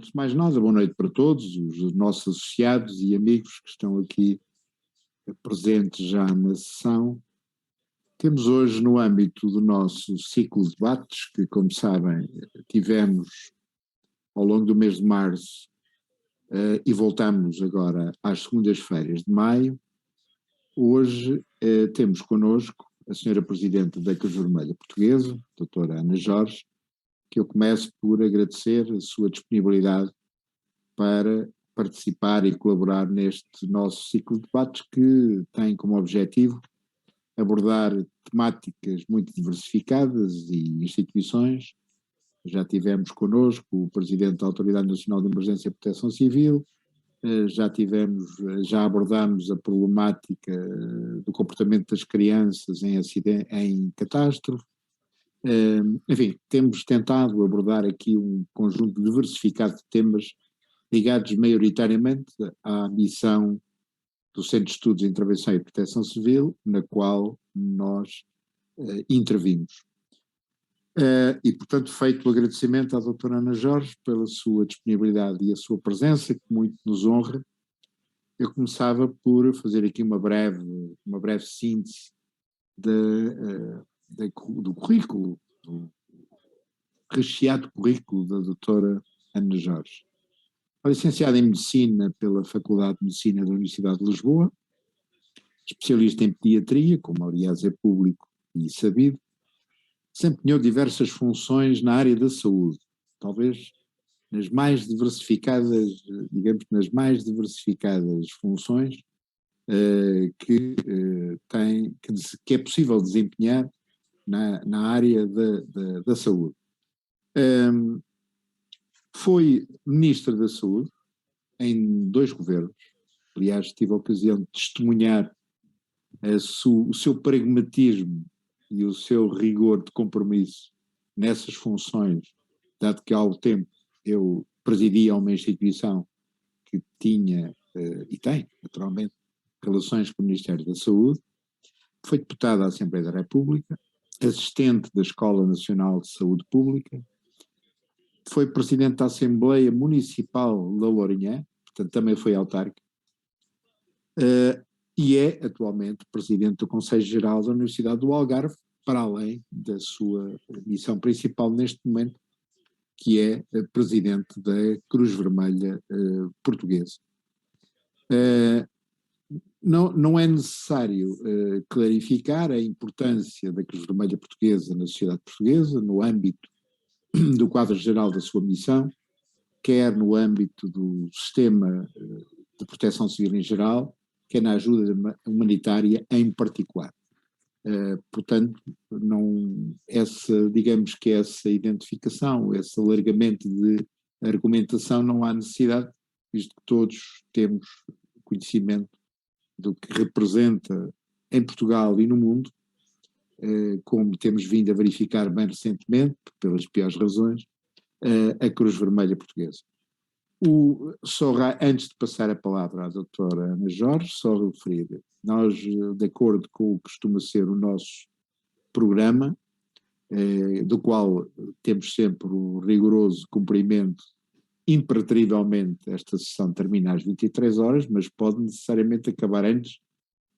antes de mais nada, boa noite para todos os nossos associados e amigos que estão aqui presentes já na sessão. Temos hoje, no âmbito do nosso ciclo de debates, que, como sabem, tivemos ao longo do mês de março e voltamos agora às segundas-feiras de maio, hoje temos connosco a senhora Presidente da Cruz Vermelha Portuguesa, doutora Ana Jorge, que eu começo por agradecer a sua disponibilidade para participar e colaborar neste nosso ciclo de debates que tem como objetivo abordar temáticas muito diversificadas e instituições. Já tivemos connosco o Presidente da Autoridade Nacional de Emergência e Proteção Civil, já abordámos a problemática do comportamento das crianças em catástrofe. Enfim, temos tentado abordar aqui um conjunto diversificado de temas ligados maioritariamente à missão do Centro de Estudos de Intervenção e Proteção Civil, na qual nós intervimos. E, portanto, feito o agradecimento à doutora Ana Jorge pela sua disponibilidade e a sua presença, que muito nos honra, eu começava por fazer aqui uma breve síntese do currículo, do recheado currículo da doutora Ana Jorge. É licenciada em Medicina pela Faculdade de Medicina da Universidade de Lisboa, especialista em pediatria, como aliás é público e sabido, desempenhou diversas funções na área da saúde, talvez nas mais diversificadas, funções que é possível desempenhar na área da saúde. Foi Ministra da Saúde em 2 governos, aliás tive a ocasião de testemunhar o seu pragmatismo e o seu rigor de compromisso nessas funções, dado que há algum tempo eu presidia uma instituição que tinha e tem, naturalmente, relações com o Ministério da Saúde. Foi deputada à Assembleia da República, assistente da Escola Nacional de Saúde Pública, foi presidente da Assembleia Municipal da Lourinhã, portanto também foi autárquico, e é atualmente presidente do Conselho Geral da Universidade do Algarve, para além da sua missão principal neste momento, que é presidente da Cruz Vermelha Portuguesa. Não é necessário clarificar a importância da Cruz Vermelha Portuguesa na sociedade portuguesa, no âmbito do quadro geral da sua missão, quer no âmbito do sistema de proteção civil em geral, quer na ajuda humanitária em particular. Portanto, digamos que essa identificação, esse alargamento de argumentação não há necessidade, visto que todos temos conhecimento do que representa em Portugal e no mundo, como temos vindo a verificar bem recentemente, pelas piores razões, a Cruz Vermelha Portuguesa. Antes de passar a palavra à doutora Ana Jorge, só referir, nós, de acordo com o que costuma ser o nosso programa, do qual temos sempre o rigoroso cumprimento, imperativamente esta sessão termina às 23 horas, mas pode necessariamente acabar antes,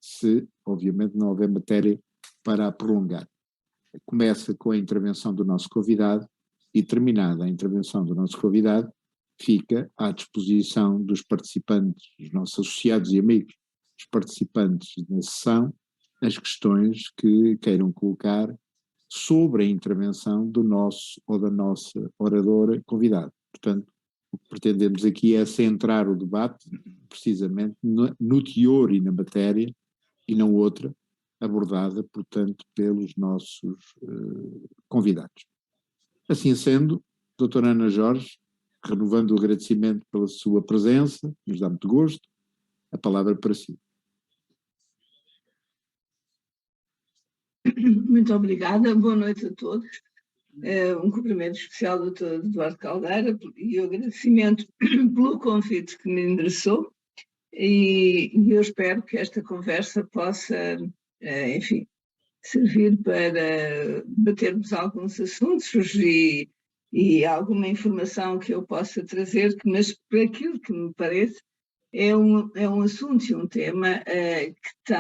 se obviamente não houver matéria para a prolongar. Começa com a intervenção do nosso convidado e, terminada a intervenção do nosso convidado, fica à disposição dos participantes, dos nossos associados e amigos, os participantes na sessão, as questões que queiram colocar sobre a intervenção do nosso ou da nossa oradora convidada. Portanto, o que pretendemos aqui é centrar o debate precisamente no teor e na matéria, e não outra, abordada, portanto, pelos nossos convidados. Assim sendo, doutora Ana Jorge, renovando o agradecimento pela sua presença, nos dá muito gosto, a palavra para si. Muito obrigada, boa noite a todos. Um cumprimento especial ao Dr. Eduardo Caldeira e o agradecimento pelo convite que me endereçou, e eu espero que esta conversa possa, enfim, servir para debatermos alguns assuntos e e alguma informação que eu possa trazer, mas por aquilo que me parece, é um assunto e um tema que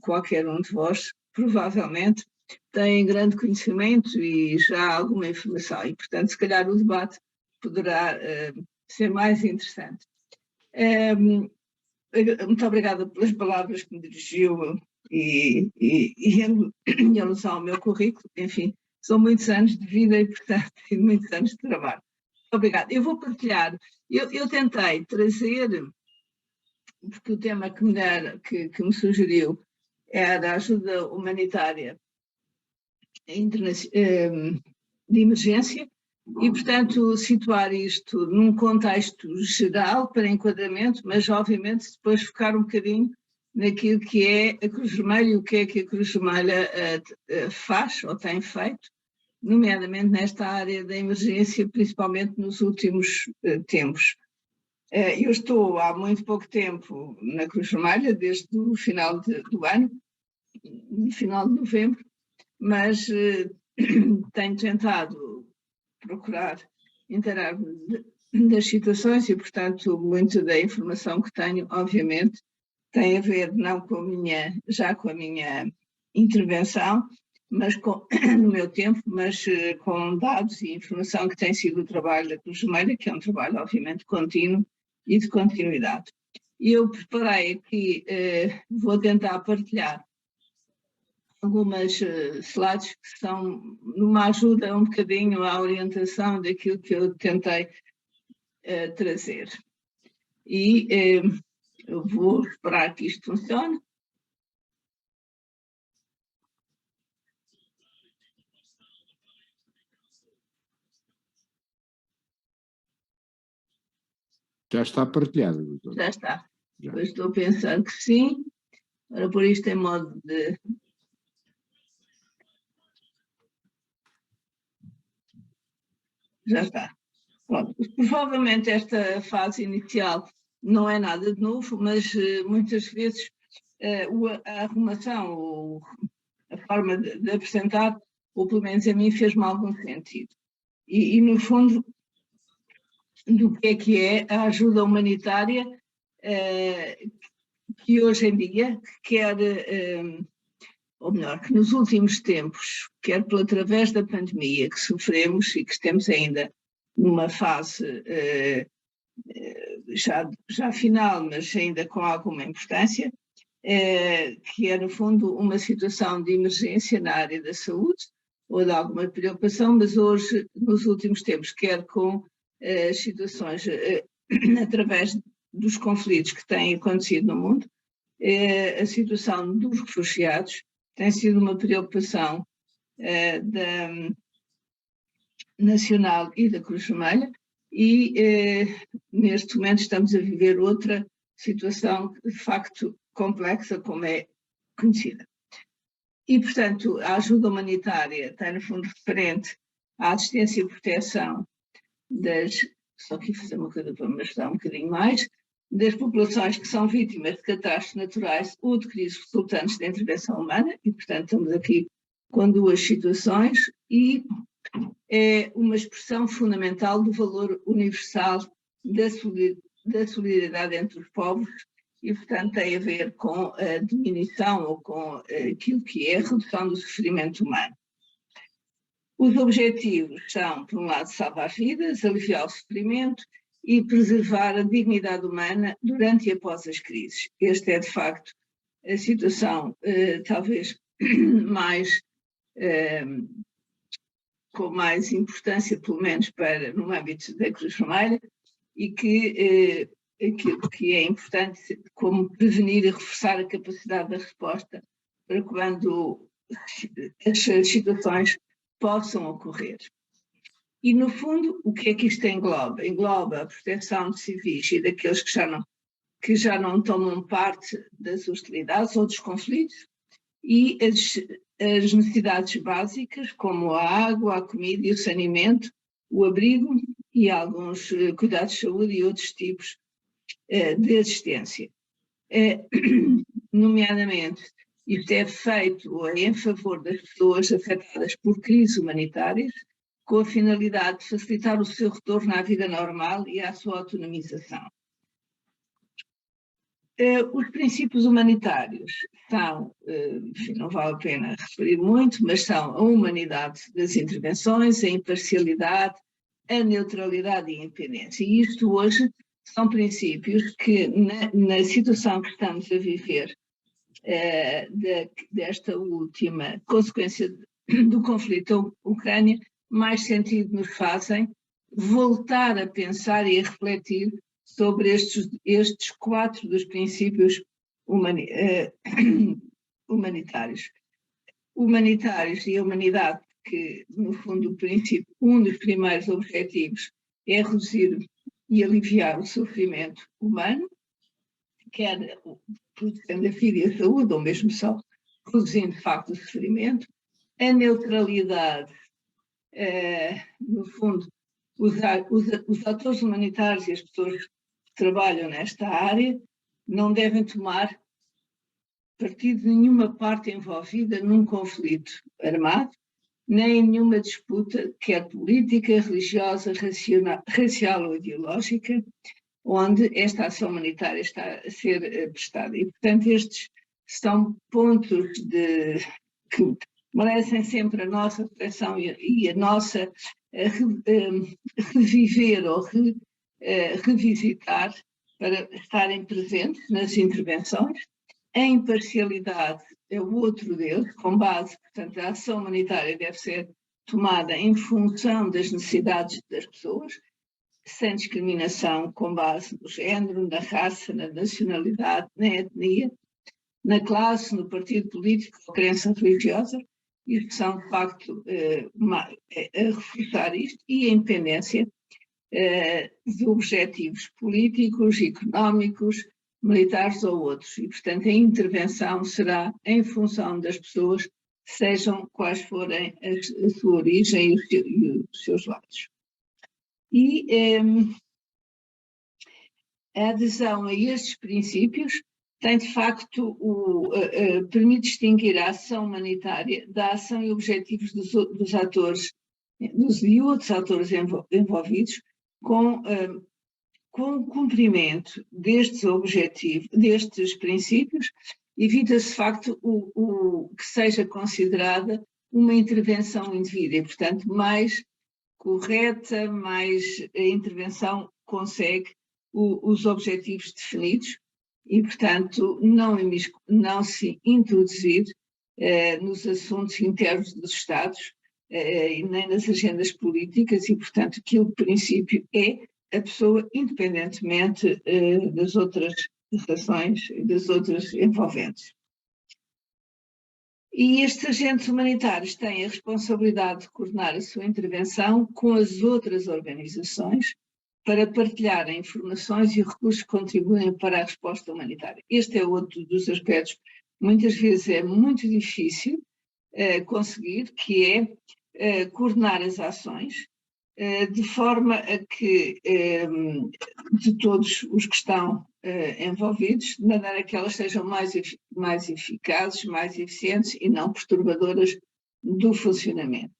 qualquer um de vós provavelmente tem grande conhecimento e já alguma informação, e portanto se calhar o debate poderá ser mais interessante. Muito obrigada pelas palavras que me dirigiu e em alusão ao meu currículo. Enfim, são muitos anos de vida e, portanto, muitos anos de trabalho. Muito obrigada. Eu vou partilhar. Eu tentei trazer, porque o tema que me sugeriu era a ajuda humanitária de emergência, e, portanto, situar isto num contexto geral para enquadramento, mas, obviamente, depois focar um bocadinho naquilo que é a Cruz Vermelha e o que é que a Cruz Vermelha faz ou tem feito, nomeadamente nesta área da emergência, principalmente nos últimos tempos. Eu estou há muito pouco tempo na Cruz Vermelha, desde o final do ano, no final de novembro, mas tenho tentado procurar inteirar-me das situações e, portanto, muito da informação que tenho, obviamente, tem a ver não com a minha intervenção, mas no meu tempo, mas com dados e informação que tem sido o trabalho da Cruz Vermelha, que é um trabalho, obviamente, contínuo e de continuidade. E eu preparei aqui, vou tentar partilhar algumas slides que são numa ajuda um bocadinho à orientação daquilo que eu tentei trazer. E eu vou esperar que isto funcione. Já está partilhado, doutor. Já está. Já. Eu estou a pensar que sim. Para pôr isto em modo de... Já está. Pronto. Provavelmente esta fase inicial não é nada de novo, mas muitas vezes a arrumação, ou a forma de apresentar, ou pelo menos a mim, fez-me algum sentido. E, no fundo, do que é a ajuda humanitária que hoje em dia quer... ou melhor, que nos últimos tempos, quer através da pandemia que sofremos e que estamos ainda numa fase já final, mas ainda com alguma importância, que é, no fundo, uma situação de emergência na área da saúde, ou de alguma preocupação, mas hoje, nos últimos tempos, quer com situações através dos conflitos que têm acontecido no mundo, a situação dos refugiados tem sido uma preocupação nacional e da Cruz Vermelha, e neste momento estamos a viver outra situação de facto complexa, como é conhecida. E, portanto, a ajuda humanitária está, no fundo, referente à assistência e proteção só aqui fazer uma coisa para me ajudar um bocadinho mais, das populações que são vítimas de catástrofes naturais ou de crises resultantes da intervenção humana, e, portanto, estamos aqui com duas situações, e é uma expressão fundamental do valor universal da solidariedade entre os povos, e, portanto, tem a ver com a diminuição ou com aquilo que é a redução do sofrimento humano. Os objetivos são, por um lado, salvar vidas, aliviar o sofrimento e preservar a dignidade humana durante e após as crises. Esta é, de facto, a situação talvez com mais importância, pelo menos no âmbito da Cruz Vermelha, e que aquilo que é importante como prevenir e reforçar a capacidade da resposta para quando as situações possam ocorrer. E, no fundo, o que é que isto engloba? Engloba a proteção de civis e daqueles que já não tomam parte das hostilidades ou dos conflitos, e as necessidades básicas, como a água, a comida e o saneamento, o abrigo e alguns cuidados de saúde e outros tipos de assistência. Nomeadamente, isto é feito em favor das pessoas afetadas por crises humanitárias, com a finalidade de facilitar o seu retorno à vida normal e à sua autonomização. Os princípios humanitários são, enfim, não vale a pena referir muito, mas são a humanidade das intervenções, a imparcialidade, a neutralidade e a independência. E isto hoje são princípios que, na situação que estamos a viver, desta última consequência do conflito da Ucrânia, mais sentido nos fazem voltar a pensar e a refletir sobre estes 4 dos princípios humanitários. Humanitários e a humanidade, que, no fundo, o princípio, um dos primeiros objetivos é reduzir e aliviar o sofrimento humano, quer protegendo a vida e a saúde, ou mesmo só reduzindo, de facto, o sofrimento. A neutralidade, no fundo, os atores humanitários e as pessoas que trabalham nesta área não devem tomar partido de nenhuma parte envolvida num conflito armado, nem em nenhuma disputa, quer política, religiosa, racial ou ideológica, onde esta ação humanitária está a ser prestada. E, portanto, estes são pontos que merecem sempre a nossa reflexão e a nossa reviver ou revisitar para estarem presentes nas intervenções. A imparcialidade é o outro deles, com base, portanto, a ação humanitária deve ser tomada em função das necessidades das pessoas, sem discriminação com base no género, na raça, na nacionalidade, na etnia, na classe, no partido político ou crença religiosa. Isto são, de facto, a reforçar isto, e a independência de objetivos políticos, económicos, militares ou outros. E, portanto, a intervenção será em função das pessoas, sejam quais forem a sua origem e os seus lados. E a adesão a estes princípios tem, de facto, permite distinguir a ação humanitária da ação e objetivos dos atores, e outros atores envolvidos, com o cumprimento destes objetivos, destes princípios, evita-se, de facto, que seja considerada uma intervenção indevida e, portanto, mais correta, mais a intervenção consegue os objetivos definidos e, portanto, não se introduzir nos assuntos internos dos Estados e nem nas agendas políticas e, portanto, que o princípio é a pessoa, independentemente das outras relações e das outras envolventes. E estes agentes humanitários têm a responsabilidade de coordenar a sua intervenção com as outras organizações para partilharem informações e recursos que contribuem para a resposta humanitária. Este é outro dos aspectos que muitas vezes é muito difícil conseguir, que é coordenar as ações de forma a que de todos os que estão envolvidos, de maneira que elas sejam mais eficazes, mais eficientes e não perturbadoras do funcionamento.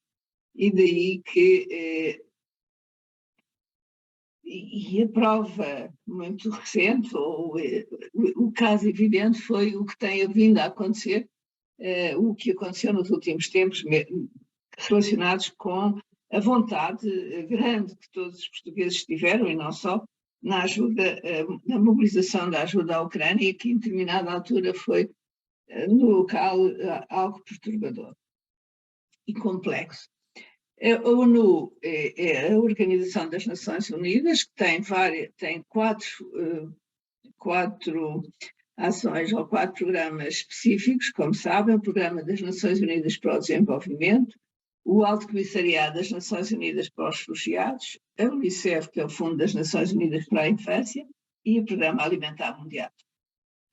E daí que e a prova muito recente, ou o caso evidente, foi o que tem vindo a acontecer, o que aconteceu nos últimos tempos, relacionados com a vontade grande que todos os portugueses tiveram, e não só, na ajuda, na mobilização da ajuda à Ucrânia, que em determinada altura foi, no local, algo perturbador e complexo. A ONU é a Organização das Nações Unidas, que tem quatro ações ou 4 programas específicos, como sabem: o Programa das Nações Unidas para o Desenvolvimento, o Alto Comissariado das Nações Unidas para os Refugiados, a Unicef, que é o Fundo das Nações Unidas para a Infância, e o Programa Alimentar Mundial.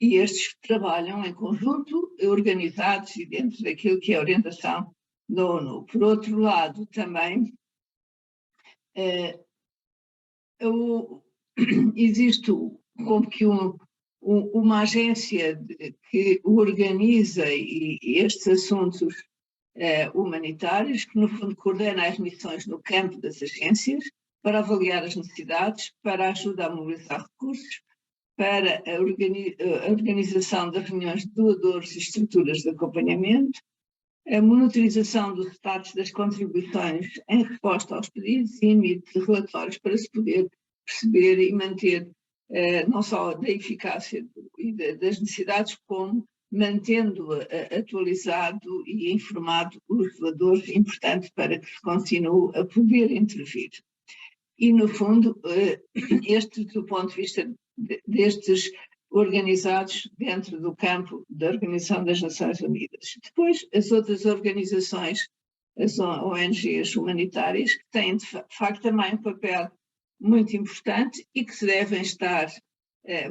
E estes trabalham em conjunto, organizados e dentro daquilo que é a orientação da ONU. Por outro lado, também existe como que uma agência que organiza estes assuntos humanitários, que no fundo coordena as missões no campo das agências para avaliar as necessidades, para a ajuda a mobilizar recursos, para a organização das reuniões de doadores e estruturas de acompanhamento, a monitorização dos status das contribuições em resposta aos pedidos e emite relatórios para se poder perceber e manter não só da eficácia e das necessidades, como mantendo atualizado e informado os doadores, importante para que se continue a poder intervir. E, no fundo, este, do ponto de vista destes organizados dentro do campo da Organização das Nações Unidas. Depois, as outras organizações, as ONGs humanitárias, que têm, de facto, também um papel muito importante e que devem estar,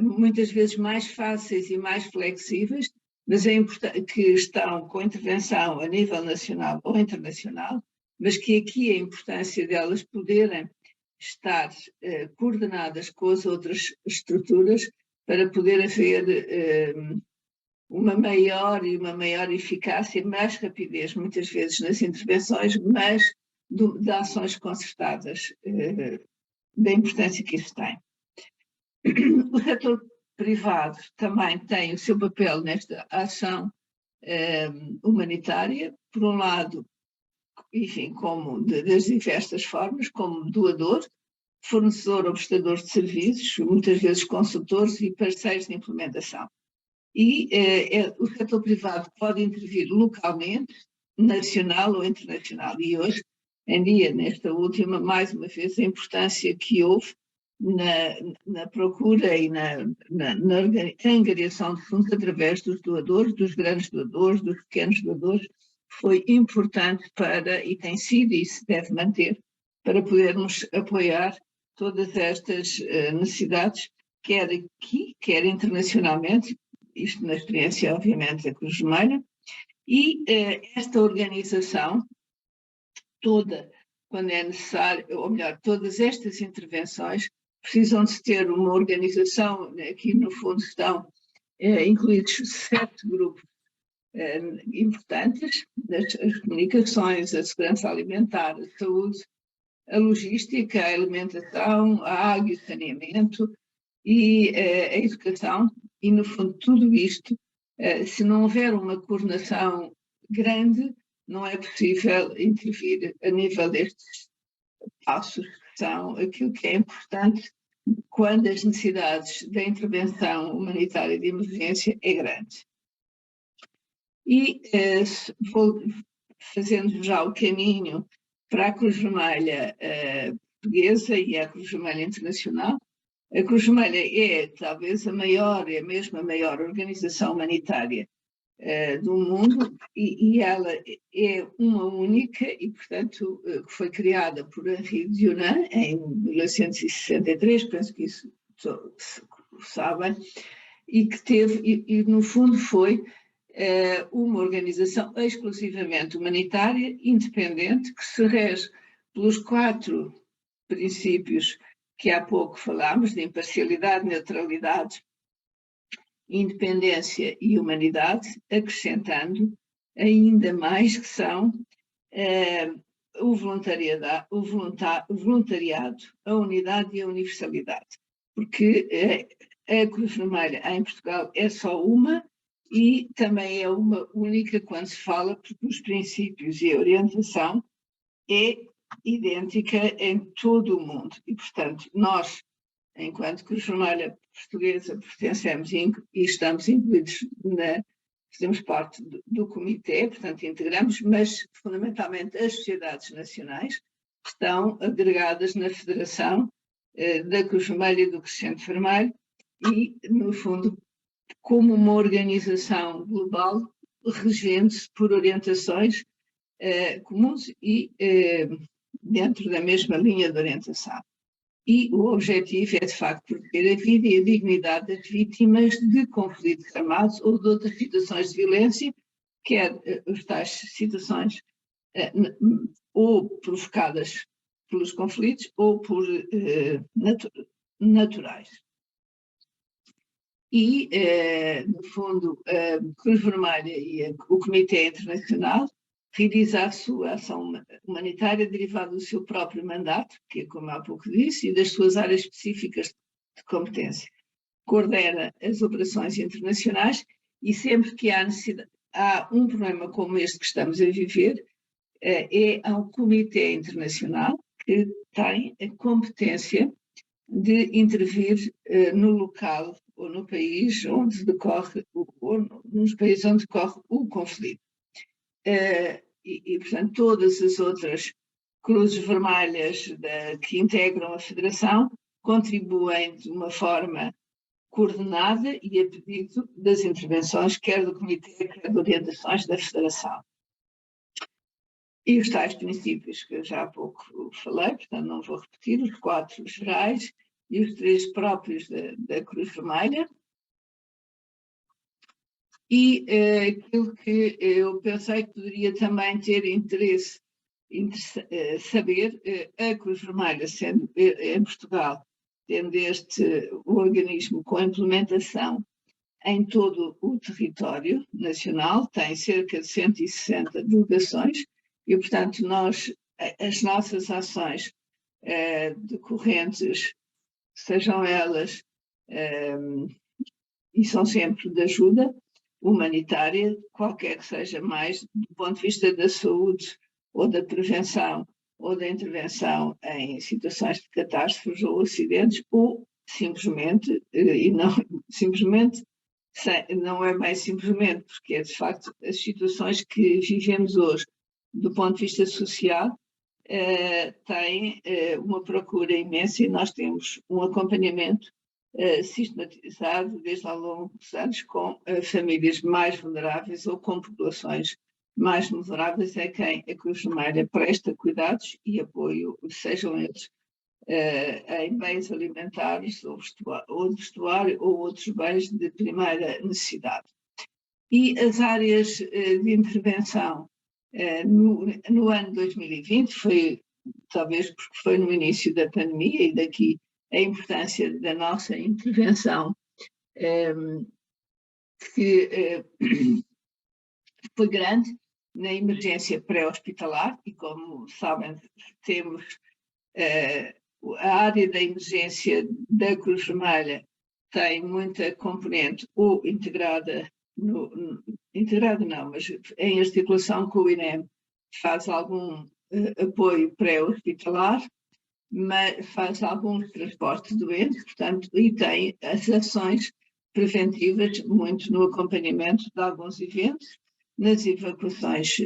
muitas vezes, mais fáceis e mais flexíveis, mas que estão com intervenção a nível nacional ou internacional, mas que aqui a importância delas poderem estar coordenadas com as outras estruturas para poder haver uma maior eficácia, mais rapidez, muitas vezes, nas intervenções, mas de ações concertadas, da importância que isso tem. O setor privado também tem o seu papel nesta ação humanitária, por um lado, enfim, como das diversas formas, como doador, fornecedor ou prestador de serviços, muitas vezes consultores e parceiros de implementação. E o setor privado pode intervir localmente, nacional ou internacional. E hoje em dia, nesta última, mais uma vez, a importância que houve na procura e na angariação de fundos através dos doadores, dos grandes doadores, dos pequenos doadores, foi importante para, e tem sido e se deve manter, para podermos apoiar todas estas necessidades, quer aqui, quer internacionalmente, isto na experiência, obviamente, da Cruz Vermelha, e esta organização toda, quando é necessário, ou melhor, todas estas intervenções precisam de ter uma organização, aqui no fundo estão incluídos 7 grupos importantes, as comunicações, a segurança alimentar, a saúde, a logística, a alimentação, a água e o saneamento e a educação, e no fundo tudo isto, se não houver uma coordenação grande, não é possível intervir a nível destes passos, que são aquilo que é importante quando as necessidades da intervenção humanitária de emergência é grande. E vou fazendo já o caminho para a Cruz Vermelha portuguesa e a Cruz Vermelha internacional. A Cruz Vermelha é talvez a maior, é mesmo a maior organização humanitária do mundo e ela é uma única e, portanto, que foi criada por Henri Dunant em 1963, penso que isso sabem, e que teve, e no fundo foi uma organização exclusivamente humanitária, independente, que se rege pelos 4 princípios que há pouco falámos, de imparcialidade, neutralidade, independência e humanidade, acrescentando ainda mais que são o voluntariado, a unidade e a universalidade. Porque a Cruz Vermelha em Portugal é só uma e também é uma única quando se fala, porque os princípios e a orientação é idêntica em todo o mundo. E, portanto, nós, enquanto Cruz Vermelha Portuguesa, pertencemos e estamos incluídos, fazemos parte do comitê, portanto integramos, mas fundamentalmente as sociedades nacionais estão agregadas na Federação da Cruz Vermelha e do Crescente Vermelho e, no fundo, como uma organização global, regendo-se por orientações comuns e dentro da mesma linha de orientação. E o objetivo é, de facto, proteger a vida e a dignidade das vítimas de conflitos armados ou de outras situações de violência, quer as tais situações ou provocadas pelos conflitos ou por naturais. E, no fundo, a Cruz Vermelha e o Comitê Internacional realiza a sua ação humanitária derivada do seu próprio mandato, que é como há pouco disse, e das suas áreas específicas de competência. Coordena as operações internacionais e sempre que há um problema como este que estamos a viver, há um comitê internacional que tem a competência de intervir no local ou no país onde decorre, ou nos países onde decorre o conflito. Portanto, todas as outras cruzes vermelhas que integram a Federação contribuem de uma forma coordenada e a pedido das intervenções, quer do Comitê, quer de orientações da Federação. E os tais princípios que eu já há pouco falei, portanto não vou repetir, os 4 gerais e os 3 próprios da Cruz Vermelha. E aquilo que eu pensei que poderia também ter interesse saber, a Cruz Vermelha, sendo em Portugal, tendo este organismo com implementação em todo o território nacional, tem cerca de 160 delegações, e, portanto, as nossas ações decorrentes, sejam elas, e são sempre de ajuda humanitária, qualquer que seja mais, do ponto de vista da saúde ou da prevenção ou da intervenção em situações de catástrofes ou acidentes, ou simplesmente, e não simplesmente, não é bem simplesmente, porque é de facto as situações que vivemos hoje, do ponto de vista social, têm uma procura imensa e nós temos um acompanhamento sistematizado desde ao longo dos anos com famílias mais vulneráveis ou com populações mais vulneráveis a quem a Cruz Vermelha presta cuidados e apoio, sejam eles em bens alimentares ou de vestuário ou outros bens de primeira necessidade. E as áreas de intervenção no ano 2020, foi talvez porque foi no início da pandemia e daqui a importância da nossa intervenção, que foi grande na emergência pré-hospitalar, e como sabem, temos a área da emergência da Cruz Vermelha tem muita componente ou integrada não, mas em articulação com o INEM, faz algum apoio pré-hospitalar, mas faz alguns transportes de doentes, portanto, e tem as ações preventivas muito no acompanhamento de alguns eventos, nas evacuações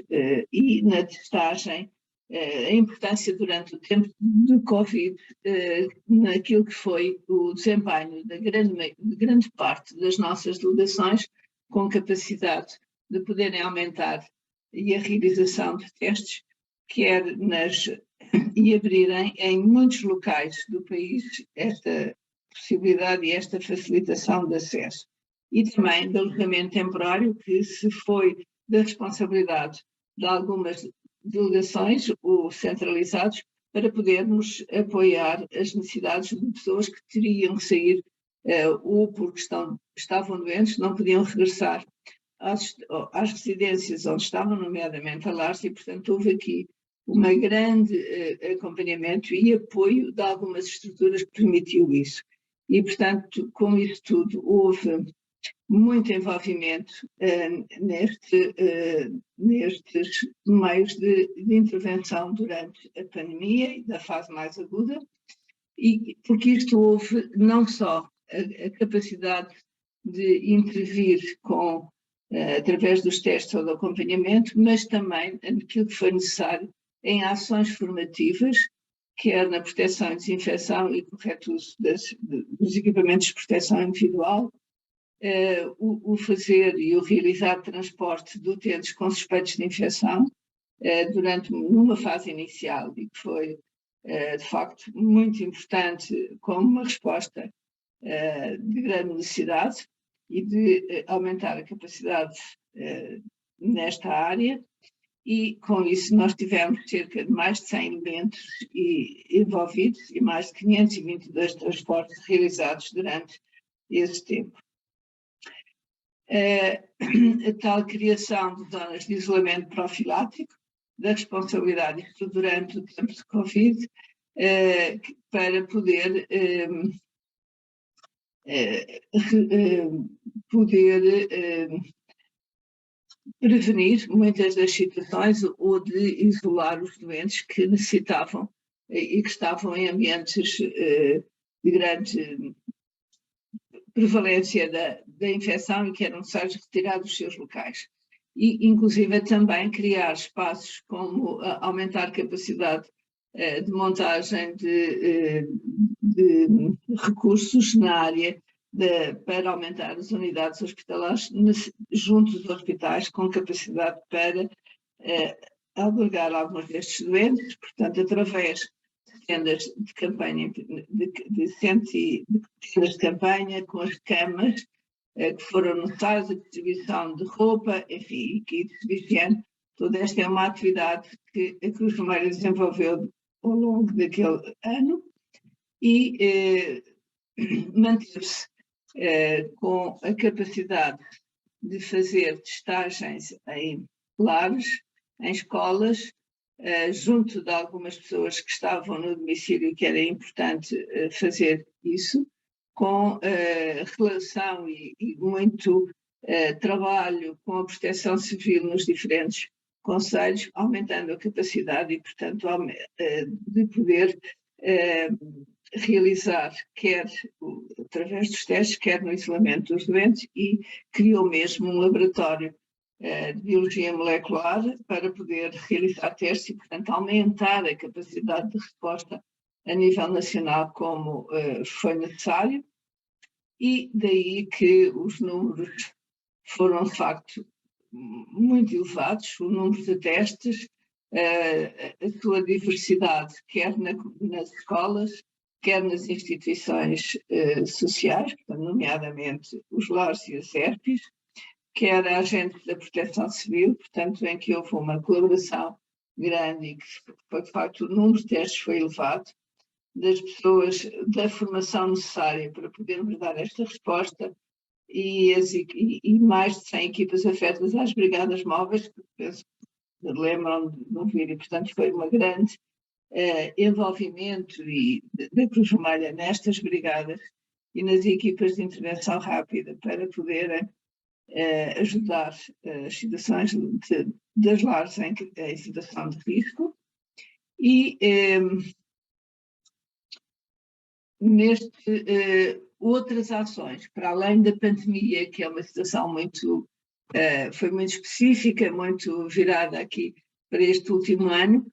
e na testagem, a importância durante o tempo do Covid naquilo que foi o desempenho de grande parte das nossas delegações, com capacidade de poderem aumentar e a realização de testes, e abrirem em muitos locais do país esta possibilidade e esta facilitação de acesso. E também de alojamento temporário, que se foi da responsabilidade de algumas delegações ou centralizados para podermos apoiar as necessidades de pessoas que teriam que sair ou porque estavam doentes, não podiam regressar às residências onde estavam, nomeadamente a lares, e portanto houve aqui um grande acompanhamento e apoio de algumas estruturas que permitiu isso. E portanto, com isso tudo, houve muito envolvimento nestes meios de intervenção durante a pandemia e da fase mais aguda, e porque isto houve não só a capacidade de intervir através dos testes ou do acompanhamento, mas também aquilo que foi necessário em ações formativas, quer na proteção e desinfecção e correto uso dos equipamentos de proteção individual, o fazer e o realizar transporte de utentes com suspeitos de infecção numa fase inicial, e que foi, de facto, muito importante como uma resposta de grande necessidade e de aumentar a capacidade nesta área. E com isso nós tivemos cerca de mais de 100 elementos envolvidos e mais de 522 transportes realizados durante esse tempo. A tal criação de zonas de isolamento profilático, da responsabilidade, isto durante o tempo de Covid, para poder prevenir muitas das situações ou de isolar os doentes que necessitavam e que estavam em ambientes de grande prevalência da infecção e que eram necessários retirar dos seus locais. E, inclusive, também criar espaços como aumentar a capacidade de montagem de recursos na área para aumentar as unidades hospitalares junto dos hospitais com capacidade para albergar alguns destes doentes, portanto, através de tendas de campanha, tendas de campanha com as camas que foram necessárias, a distribuição de roupa, enfim, e de higiene. Toda esta é uma atividade que a Cruz Vermelha desenvolveu ao longo daquele ano e manteve-se com a capacidade de fazer testagens em lares, em escolas, junto de algumas pessoas que estavam no domicílio, que era importante fazer isso, com relação e muito trabalho com a Proteção Civil nos diferentes concelhos, aumentando a capacidade e, portanto, de poder realizar, quer através dos testes, quer no isolamento dos doentes, e criou mesmo um laboratório de biologia molecular para poder realizar testes e, portanto, aumentar a capacidade de resposta a nível nacional como foi necessário, e daí que os números foram, de facto, muito elevados, o número de testes, a sua diversidade, quer nas escolas, quer nas instituições sociais, nomeadamente os lares e as ERPs, quer agentes da Proteção Civil, portanto, em que houve uma colaboração grande e que, de facto, o número de testes foi elevado, das pessoas, da formação necessária para podermos dar esta resposta, e mais de 100 equipas afetas às brigadas móveis, que penso que lembram de ouvir, e, portanto, foi um grande envolvimento da Cruz Vermelha nestas brigadas e nas equipas de intervenção rápida para poderem ajudar as situações das lares em situação de risco. E outras ações, para além da pandemia, que é uma situação foi muito específica, muito virada aqui para este último ano,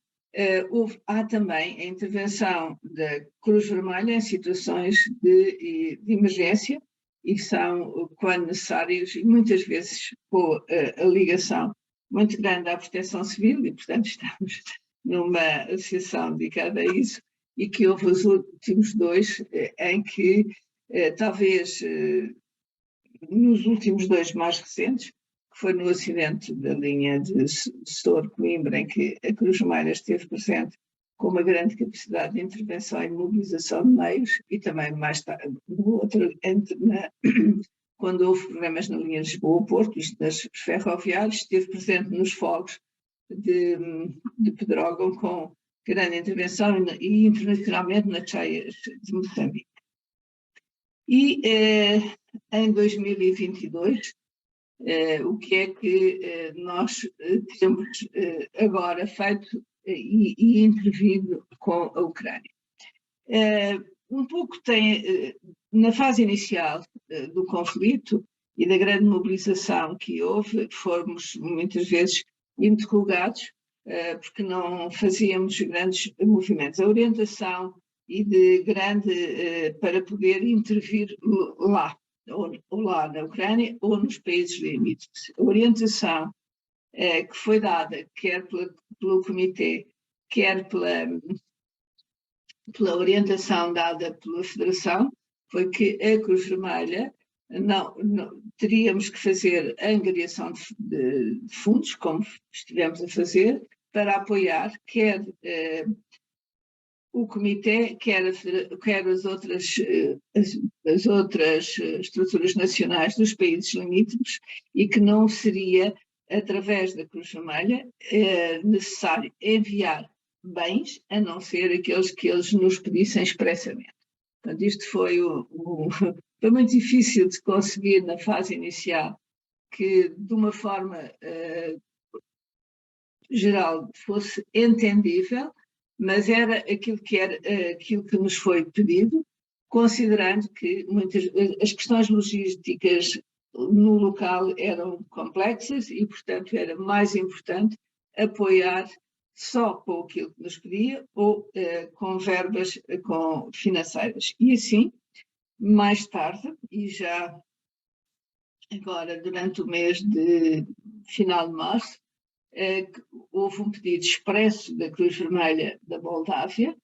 há também a intervenção da Cruz Vermelha em situações de emergência, e são, quando necessários, e muitas vezes com a ligação muito grande à Proteção Civil, e, portanto, estamos numa associação dedicada a isso, e que houve os últimos dois, em que talvez nos últimos dois mais recentes, que foi no acidente da linha de Sor-Coimbra, em que a Cruz Vermelha esteve presente com uma grande capacidade de intervenção e mobilização de meios, e também mais tarde, quando houve problemas na linha de Lisboa-Porto, isto das ferroviárias, esteve presente nos fogos de Pedrógão com grande intervenção e internacionalmente nas cheias de Moçambique. E em 2022, o que é que nós temos agora feito e intervindo com a Ucrânia? Um pouco na fase inicial do conflito e da grande mobilização que houve, fomos muitas vezes interrogados porque não fazíamos grandes movimentos. A orientação e para poder intervir lá, ou lá na Ucrânia ou nos países limítrofes. A orientação que foi dada, quer pelo Comitê, quer pela orientação dada pela Federação, foi que a Cruz Vermelha não teríamos que fazer a angariação de fundos, como estivemos a fazer, para apoiar quer o Comitê, quer as outras estruturas nacionais dos países limítrofes, e que não seria através da Cruz Vermelha, é necessário enviar bens, a não ser aqueles que eles nos pedissem expressamente. Portanto, isto foi muito difícil de conseguir na fase inicial, que de uma forma geral fosse entendível, mas era aquilo que nos foi pedido, considerando que as questões logísticas no local eram complexas e, portanto, era mais importante apoiar só com aquilo que nos pedia ou com verbas financeiras. E assim, mais tarde, e já agora durante o mês de final de março, houve um pedido expresso da Cruz Vermelha da Moldávia,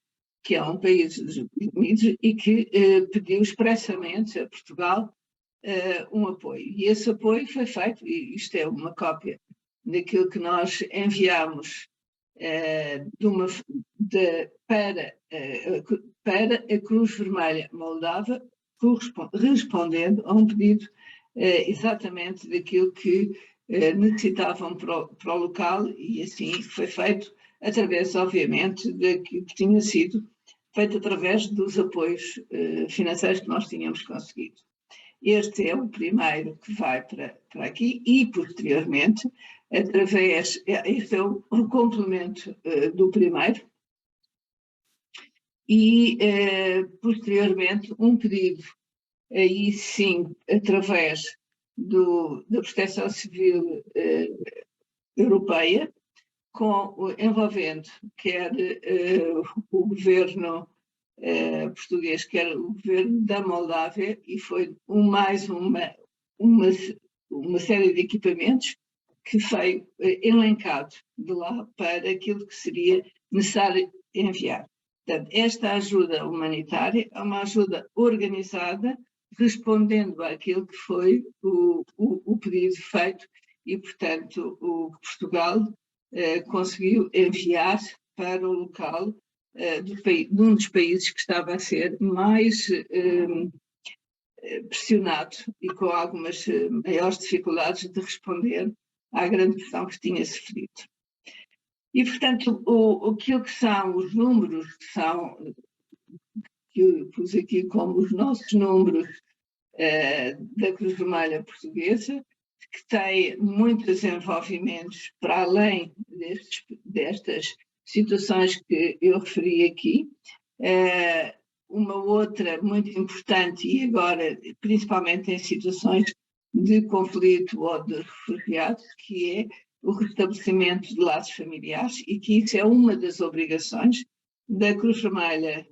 que é um país dos Unidos, e que pediu expressamente a Portugal um apoio. E esse apoio foi feito, e isto é uma cópia daquilo que nós enviámos para a Cruz Vermelha Moldava, respondendo a um pedido exatamente daquilo que necessitavam para o local, e assim foi feito através, obviamente, daquilo que tinha sido feito através dos apoios financeiros que nós tínhamos conseguido. Este é o primeiro que vai para aqui e, posteriormente, este é um complemento do primeiro, e, posteriormente, um pedido, aí sim, através da Proteção Civil Europeia, envolvendo quer o governo português, quer o governo da Moldávia, e foi mais uma série de equipamentos que foi elencado de lá para aquilo que seria necessário enviar. Portanto, esta ajuda humanitária é uma ajuda organizada, respondendo àquilo que foi o pedido feito, e, portanto, o que Portugal conseguiu enviar para o local de um dos países que estava a ser mais pressionado e com algumas maiores dificuldades de responder à grande pressão que tinha sofrido. E, portanto, aquilo que são os números, que eu pus aqui como os nossos números da Cruz Vermelha Portuguesa, que tem muitos envolvimentos para além destas situações que eu referi aqui. Uma outra muito importante, e agora principalmente em situações de conflito ou de refugiados, que é o restabelecimento de laços familiares, e que isso é uma das obrigações da Cruz Vermelha,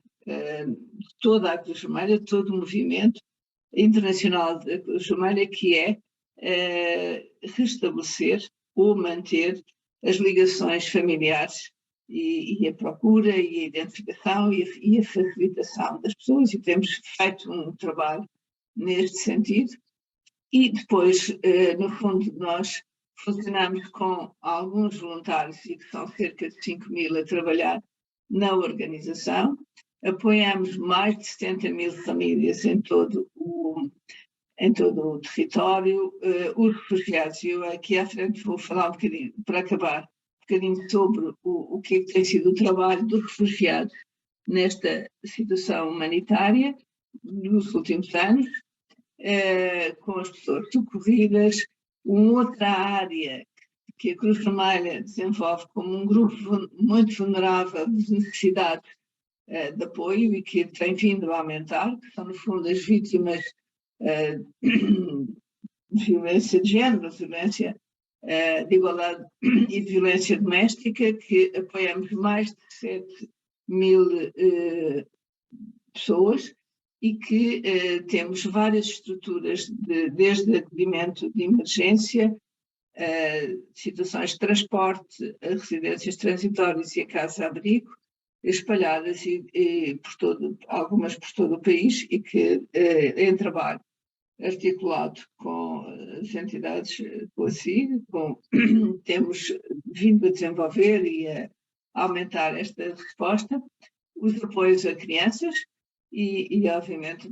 toda a Cruz Vermelha, todo o movimento internacional da Cruz Vermelha, que é restabelecer ou manter as ligações familiares e a procura e a identificação e a facilitação das pessoas, e temos feito um trabalho neste sentido. E depois, no fundo, nós funcionamos com alguns voluntários, e que são cerca de 5.000 a trabalhar na organização. Apoiamos mais de 70.000 famílias em todo o território. Os refugiados, eu aqui à frente vou falar um bocadinho, para acabar, um bocadinho sobre o que tem sido o trabalho dos refugiados nesta situação humanitária nos últimos anos, com as pessoas socorridas. Uma outra área que a Cruz Vermelha desenvolve como um grupo muito vulnerável de necessidades de apoio, e que tem vindo a aumentar, que são, no fundo, as vítimas de violência de género, violência de igualdade e de violência doméstica, que apoiamos mais de 7.000 pessoas, e que temos várias estruturas, desde acolhimento de emergência, situações de transporte, residências transitórias e a casa-abrigo, espalhadas algumas por todo o país, e que em trabalho articulado com as entidades com a CIG, temos vindo a desenvolver e a aumentar esta resposta, os apoios a crianças, e obviamente,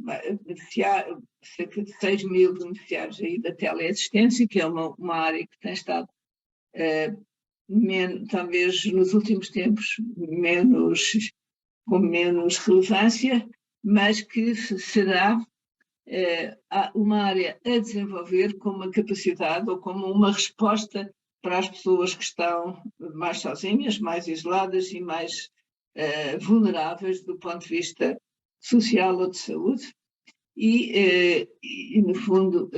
cerca de 6.000 beneficiários aí da teleassistência, que é uma área que tem estado talvez nos últimos tempos com menos relevância, mas que será uma área a desenvolver como uma capacidade ou como uma resposta para as pessoas que estão mais sozinhas, mais isoladas e mais vulneráveis do ponto de vista social ou de saúde. E no fundo,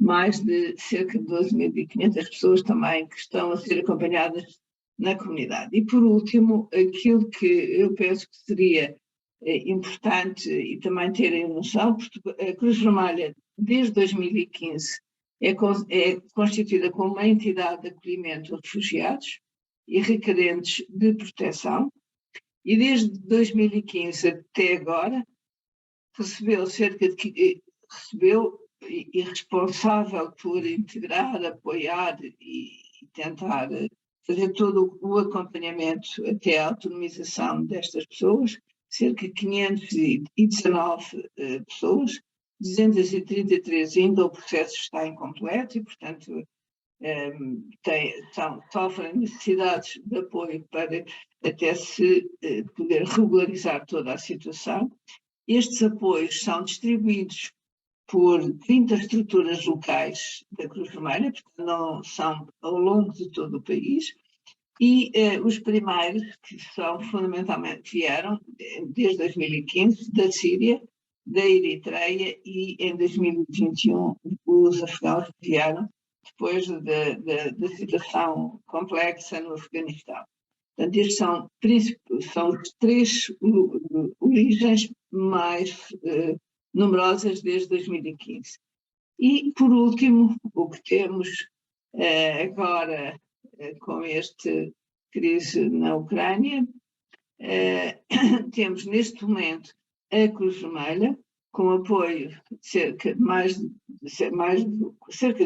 mais de cerca de 12.500 pessoas também que estão a ser acompanhadas na comunidade. E, por último, aquilo que eu penso que seria importante e também terem noção, porque a Cruz Vermelha, desde 2015, é constituída como uma entidade de acolhimento a refugiados e requerentes de proteção, e desde 2015 até agora recebeu e responsável por integrar, apoiar e tentar fazer todo o acompanhamento até a autonomização destas pessoas, cerca de 519 pessoas, 233 ainda o processo está incompleto e, portanto, sofrem necessidades de apoio para até se poder regularizar toda a situação. Estes apoios são distribuídos por 30 estruturas locais da Cruz Vermelha, porque não são ao longo de todo o país, e os primeiros, que são fundamentalmente, vieram desde 2015 da Síria, da Eritreia, e em 2021 os afegãos vieram depois da situação complexa no Afeganistão. Portanto, estes são os 3 origens mais numerosas desde 2015. E, por último, o que temos agora com esta crise na Ucrânia, temos neste momento a Cruz Vermelha, com apoio de cerca de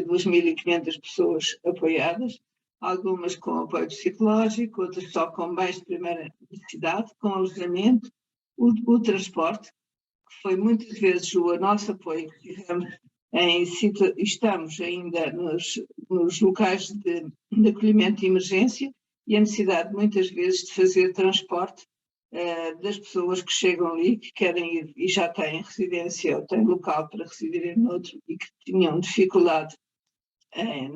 2.500 pessoas apoiadas, algumas com apoio psicológico, outras só com bens de primeira necessidade, com alojamento, o transporte, que foi muitas vezes o nosso apoio que fizemos estamos ainda nos locais de acolhimento de emergência, e a necessidade muitas vezes de fazer transporte das pessoas que chegam ali, que querem ir e já têm residência ou têm local para residirem noutro e que tinham dificuldade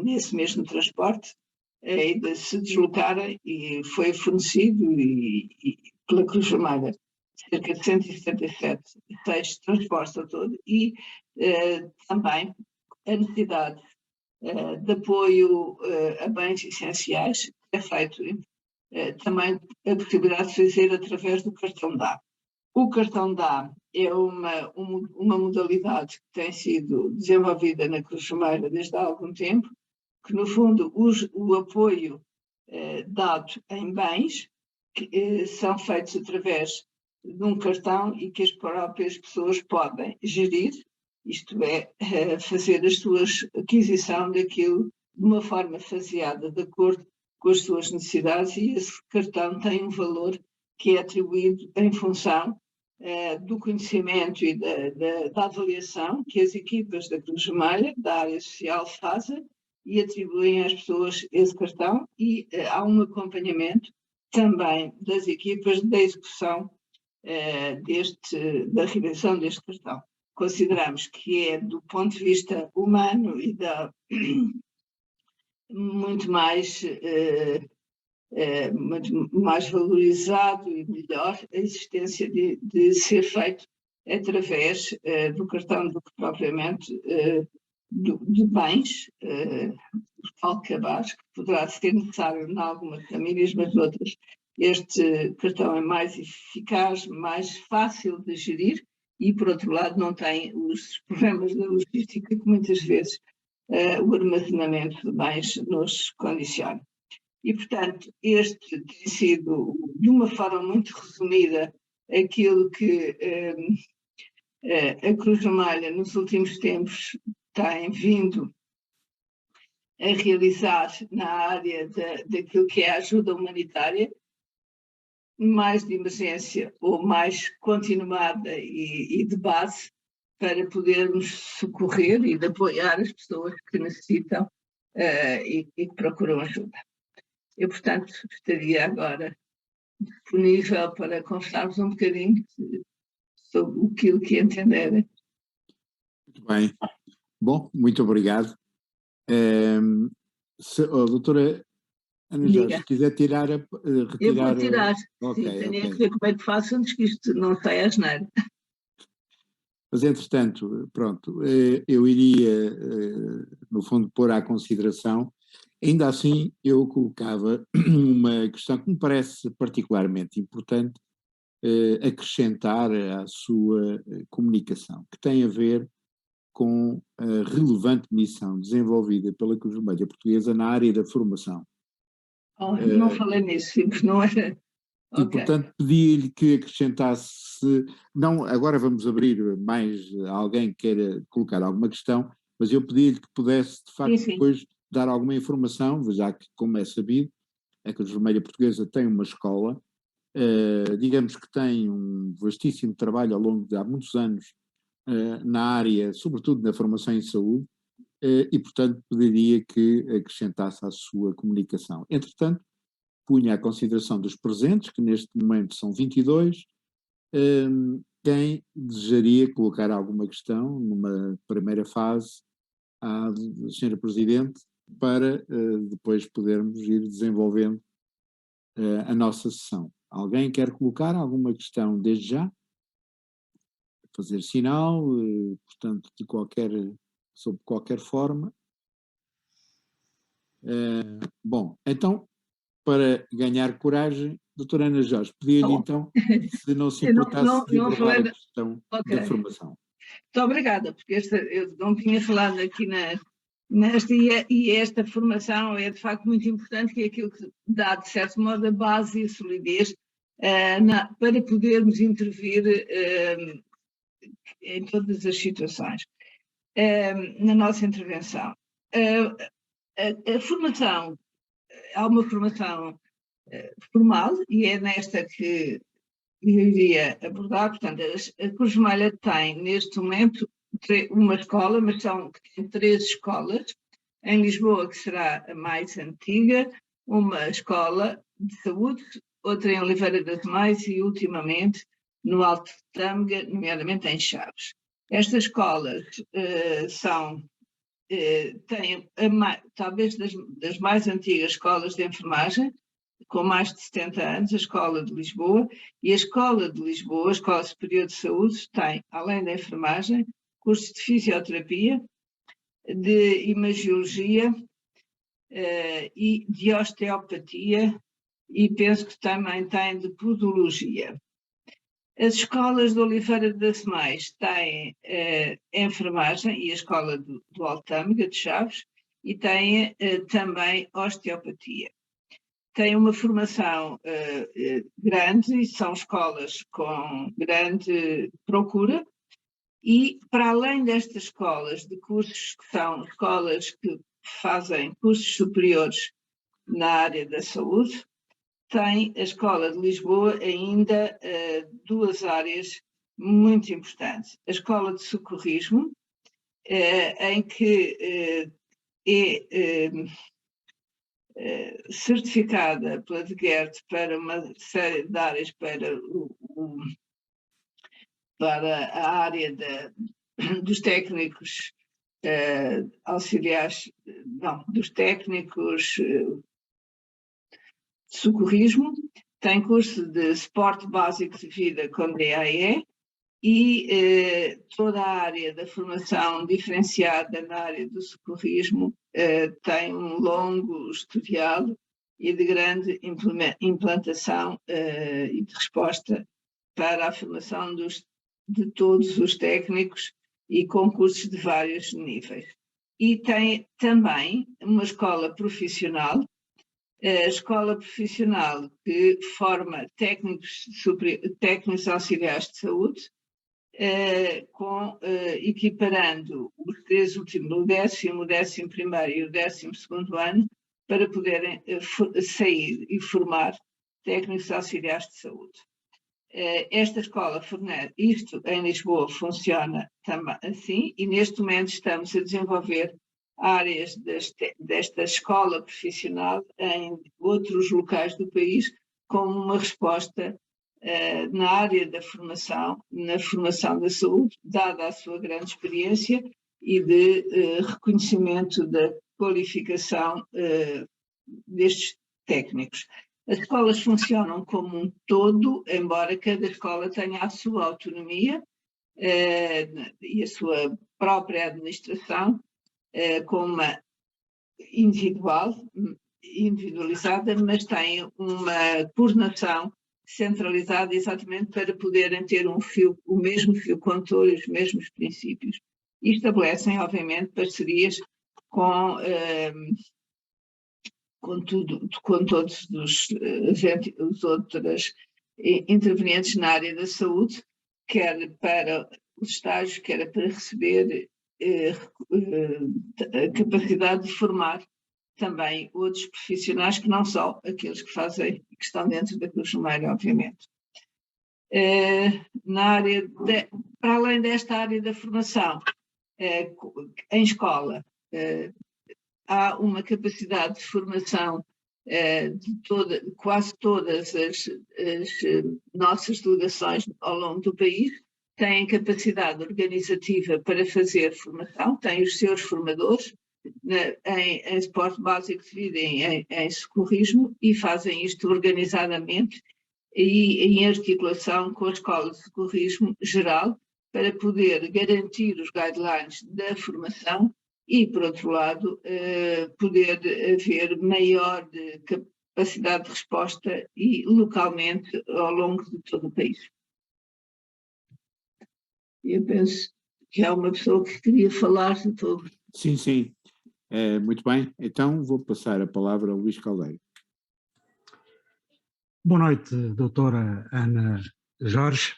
nesse mesmo transporte e de se deslocarem, e foi fornecido pela Cruz Vermelha cerca de 177 transportes ao todo, e também a necessidade de apoio a bens essenciais, que é feito também a possibilidade de fazer através do cartão DA. O cartão DA é uma modalidade que tem sido desenvolvida na Cruz Vermelha desde há algum tempo, que no fundo o apoio dado em bens que são feitos através de um cartão e que as próprias pessoas podem gerir, isto é, fazer a sua aquisição daquilo de uma forma faseada, de acordo com as suas necessidades, e esse cartão tem um valor que é atribuído em função do conhecimento e da avaliação que as equipas da Cruz Vermelha, da área social, fazem e atribuem às pessoas esse cartão, e há um acompanhamento também das equipas da execução da realização deste cartão. Consideramos que é, do ponto de vista humano e muito mais valorizado e melhor a existência de ser feito através do cartão do que propriamente de bens, tal cabaz, que poderá ser necessário em algumas famílias, mas outras este cartão é mais eficaz, mais fácil de gerir e, por outro lado, não tem os problemas da logística que muitas vezes o armazenamento de bens nos condiciona. E, portanto, este tem sido, de uma forma muito resumida, aquilo que a Cruz Vermelha nos últimos tempos tem vindo a realizar na área daquilo que é a ajuda humanitária, mais de emergência ou mais continuada e de base, para podermos socorrer e de apoiar as pessoas que necessitam e que procuram ajuda. Eu, portanto, estaria agora disponível para conversarmos um bocadinho sobre aquilo que entenderem. Muito bem. Bom, muito obrigado. Doutora Ana Jorge, se quiser retirar... Eu vou tirar, okay, sim, tenho que ver como é que faço antes que isto não saia a asneira. Mas, entretanto, pronto, eu iria, no fundo, pôr à consideração, ainda assim eu colocava uma questão que me parece particularmente importante acrescentar à sua comunicação, que tem a ver com a relevante missão desenvolvida pela Cruz Vermelha Portuguesa na área da formação. Não falei nisso, sim, porque não era... E, portanto, pedi-lhe que acrescentasse, não, agora vamos abrir mais a alguém que queira colocar alguma questão, mas eu pedi-lhe que pudesse, de facto, sim. depois dar alguma informação, já que, como é sabido, a Cruz Vermelha Portuguesa tem uma escola, digamos que tem um vastíssimo trabalho ao longo de há muitos anos na área, sobretudo na formação em saúde, e, portanto, pediria que acrescentasse à sua comunicação. Entretanto, punha à consideração dos presentes, que neste momento são 22, quem desejaria colocar alguma questão numa primeira fase à Sra. Presidente, para depois podermos ir desenvolvendo a nossa sessão. Alguém quer colocar alguma questão desde já? Fazer sinal, portanto, sob qualquer forma. Bom, então, para ganhar coragem, doutora Ana Jorge, pedia-lhe então, se não se importasse de abordar a questão da formação. Muito obrigada, porque eu não tinha falado aqui nesta, e esta formação é de facto muito importante, que é aquilo que dá, de certo modo, a base e a solidez para podermos intervir em todas as situações na nossa intervenção. A formação, há uma formação formal, e é nesta que eu iria abordar. Portanto, a Cruz Vermelha tem, neste momento, uma escola, mas tem 3 escolas, em Lisboa, que será a mais antiga, uma escola de saúde, outra em Oliveira das Mães e, ultimamente, no Alto de Tâmega, nomeadamente em Chaves. Estas escolas têm talvez das mais antigas escolas de enfermagem, com mais de 70 anos, a Escola de Lisboa, e a Escola de Lisboa, a Escola Superior de Saúde, tem, além da enfermagem, cursos de fisioterapia, de imagiologia e de osteopatia, e penso que também tem de podologia. As escolas de Oliveira das Mães têm enfermagem, e a Escola do Alto Tâmega, de Chaves, e têm também osteopatia. Têm uma formação grande, e são escolas com grande procura, e para além destas escolas de cursos, que são escolas que fazem cursos superiores na área da saúde, tem a Escola de Lisboa ainda 2 áreas muito importantes. A Escola de Socorrismo, em que certificada pela DGERT para uma série de áreas, para a área dos técnicos auxiliares, dos técnicos de socorrismo, tem curso de suporte básico de vida com DAE, e toda a área da formação diferenciada na área do socorrismo tem um longo historial e de grande implantação e de resposta para a formação de todos os técnicos, e concursos de vários níveis. E tem também uma escola profissional, a escola profissional que forma técnicos auxiliares de saúde, equiparando os 3 últimos, o 10º, o 11º e o 12º ano, para poderem sair e formar técnicos auxiliares de saúde. Esta escola fornece, isto em Lisboa funciona também assim, e neste momento estamos a desenvolver áreas desta escola profissional em outros locais do país, como uma resposta na área da formação, na formação da saúde, dada a sua grande experiência e de reconhecimento da qualificação destes técnicos. As escolas funcionam como um todo, embora cada escola tenha a sua autonomia e a sua própria administração, com uma individualizada, mas tem uma coordenação centralizada exatamente para poderem ter o mesmo fio condutor e os mesmos princípios. E estabelecem, obviamente, parcerias com todos os outros intervenientes na área da saúde, quer para os estágios, quer para receber a capacidade de formar também outros profissionais que não só aqueles que estão dentro da Cruz Vermelha, obviamente. Para além desta área da formação, em escola, há uma capacidade de formação de quase todas as nossas delegações ao longo do país, têm capacidade organizativa para fazer formação, têm os seus formadores em suporte básico de vida, em socorrismo, e fazem isto organizadamente e em articulação com a Escola de Socorrismo Geral, para poder garantir os guidelines da formação e, por outro lado, poder haver maior capacidade de resposta e localmente ao longo de todo o país. Eu penso que há uma pessoa que queria falar de todo. Sim, sim. Muito bem. Então vou passar a palavra ao Luís Caldeiro. Boa noite, doutora Ana Jorge.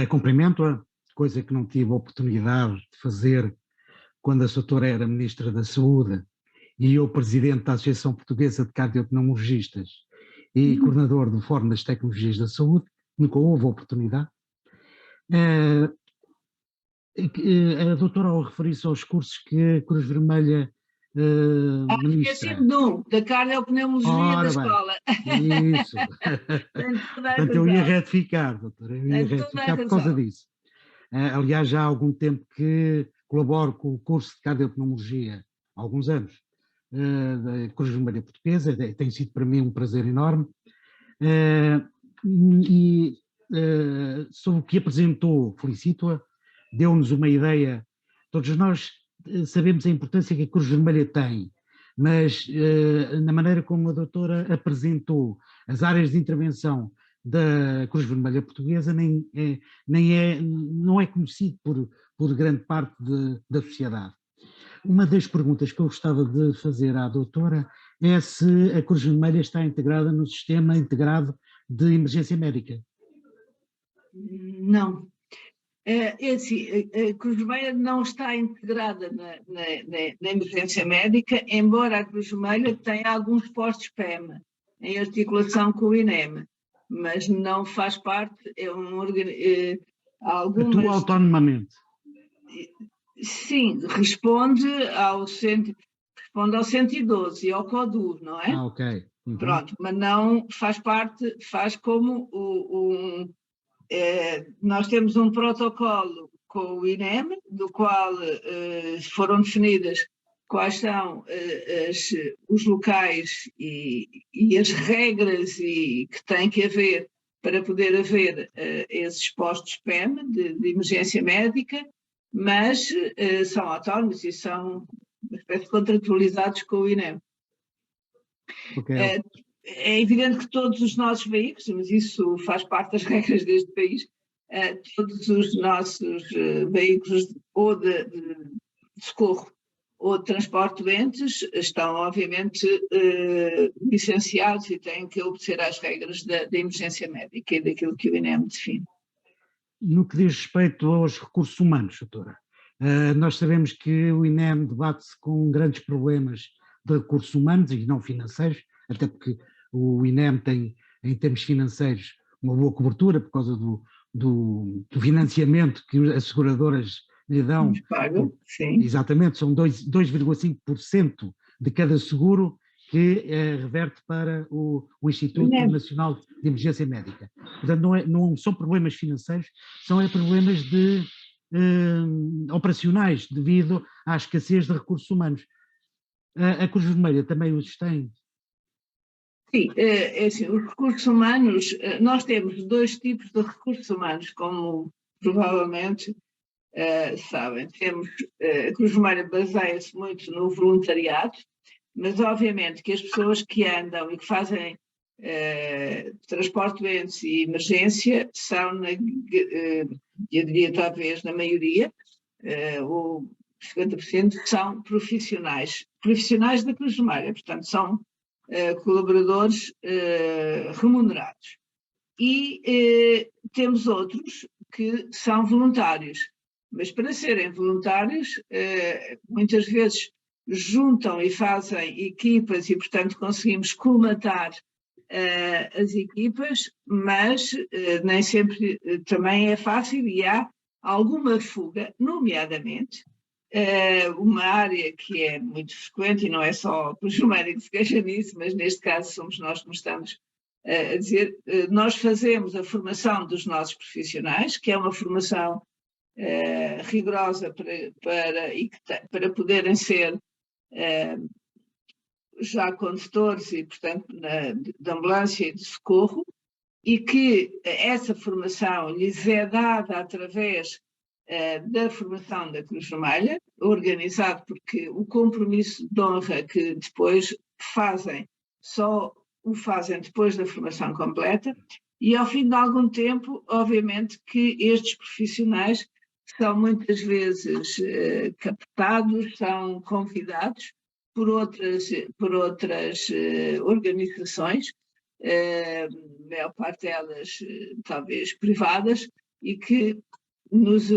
Cumprimento-a, coisa que não tive a oportunidade de fazer quando a doutora era Ministra da Saúde e eu Presidente da Associação Portuguesa de Cardiopneumologistas e coordenador do Fórum das Tecnologias da Saúde. Nunca houve oportunidade. A doutora, ao referir-se aos cursos que a Cruz Vermelha ministra... da cardiopneumologia da escola. Isso. Portanto, eu ia retificar, doutora, por causa disso. Aliás, já há algum tempo que colaboro com o curso de cardiopneumologia, há alguns anos, da Cruz Vermelha Portuguesa, tem sido para mim um prazer enorme. Sobre o que apresentou, felicito-a, deu-nos uma ideia. Todos nós sabemos a importância que a Cruz Vermelha tem, mas na maneira como a doutora apresentou as áreas de intervenção da Cruz Vermelha Portuguesa não é conhecido por grande parte da sociedade. Uma das perguntas que eu gostava de fazer à doutora é se a Cruz Vermelha está integrada no Sistema Integrado de Emergência Médica. Não. A Cruz Vermelha não está integrada na emergência médica, embora a Cruz Vermelha tenha alguns postos PEM, em articulação com o INEM, mas não faz parte, Atua autonomamente. Sim, responde ao 112 e ao CODUR, não é? Ok. Uhum. Pronto, mas não faz parte, faz como nós temos um protocolo com o INEM, do qual foram definidas quais são os locais e as regras que tem que haver para poder haver esses postos PEM de emergência médica, mas são autónomos e são uma espécie de contratualizados com o INEM. Okay. É evidente que todos os nossos veículos, mas isso faz parte das regras deste país, todos os nossos veículos ou de socorro ou de transporte de doentes estão obviamente licenciados e têm que obedecer às regras da emergência médica e daquilo que o INEM define. No que diz respeito aos recursos humanos, doutora, nós sabemos que o INEM debate-se com grandes problemas de recursos humanos e não financeiros, até porque o INEM tem, em termos financeiros, uma boa cobertura por causa do financiamento que as seguradoras lhe dão, exatamente, são 2,5% de cada seguro que reverte para o Instituto Nacional de Emergência Médica. Portanto, não são problemas financeiros, são problemas operacionais, devido à escassez de recursos humanos. A Cruz Vermelha também os tem? Sim, assim, os recursos humanos, nós temos 2 tipos de recursos humanos, como provavelmente sabem. Temos, a Cruz Vermelha baseia-se muito no voluntariado, mas obviamente que as pessoas que andam e que fazem transporte de doentes e emergência são, eu diria talvez na maioria, ou 50% são profissionais da Cruz Vermelha, portanto são colaboradores remunerados. E temos outros que são voluntários, mas para serem voluntários muitas vezes juntam e fazem equipas e, portanto, conseguimos colmatar as equipas, mas nem sempre também é fácil e há alguma fuga, nomeadamente uma área que é muito frequente, e não é só o Vermelha que se queixa nisso, mas neste caso somos nós que nos estamos a dizer, nós fazemos a formação dos nossos profissionais, que é uma formação rigorosa para poderem ser já condutores e, portanto, de ambulância e de socorro, e que essa formação lhes é dada através da formação da Cruz Vermelha, organizado porque o compromisso de honra que depois fazem, só o fazem depois da formação completa, e ao fim de algum tempo, obviamente que estes profissionais são muitas vezes captados, são convidados por outras organizações, a maior parte delas talvez privadas, e que nos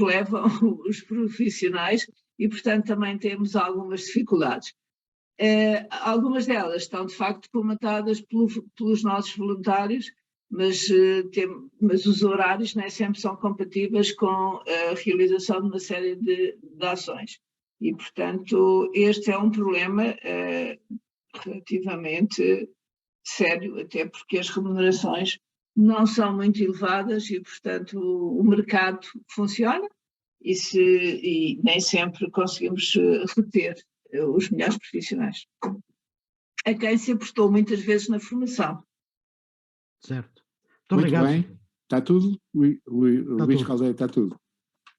levam os profissionais e, portanto, também temos algumas dificuldades. Algumas delas estão, de facto, comatadas pelos nossos voluntários, mas os horários nem sempre são compatíveis com a realização de uma série de ações. E, portanto, este é um problema relativamente sério, até porque as remunerações não são muito elevadas e, portanto, o mercado funciona e nem sempre conseguimos reter os melhores profissionais, a quem se apostou muitas vezes na formação. Certo. Muito bem. Está tudo? Luís Caldeira, está tudo.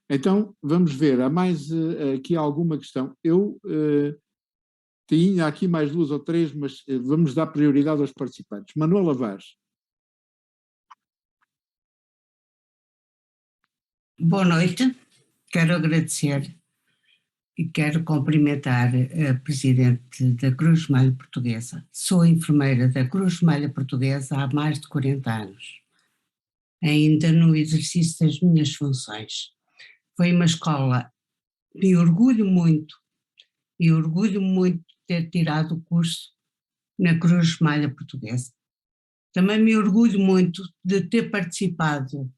Então, vamos ver. Há mais aqui alguma questão. Eu tinha aqui mais 2 ou 3, mas vamos dar prioridade aos participantes. Manuela Vaz. Boa noite. Quero agradecer e quero cumprimentar a Presidente da Cruz Vermelha Portuguesa. Sou enfermeira da Cruz Vermelha Portuguesa há mais de 40 anos, ainda no exercício das minhas funções. Foi uma escola, me orgulho muito de ter tirado o curso na Cruz Vermelha Portuguesa. Também me orgulho muito de ter participado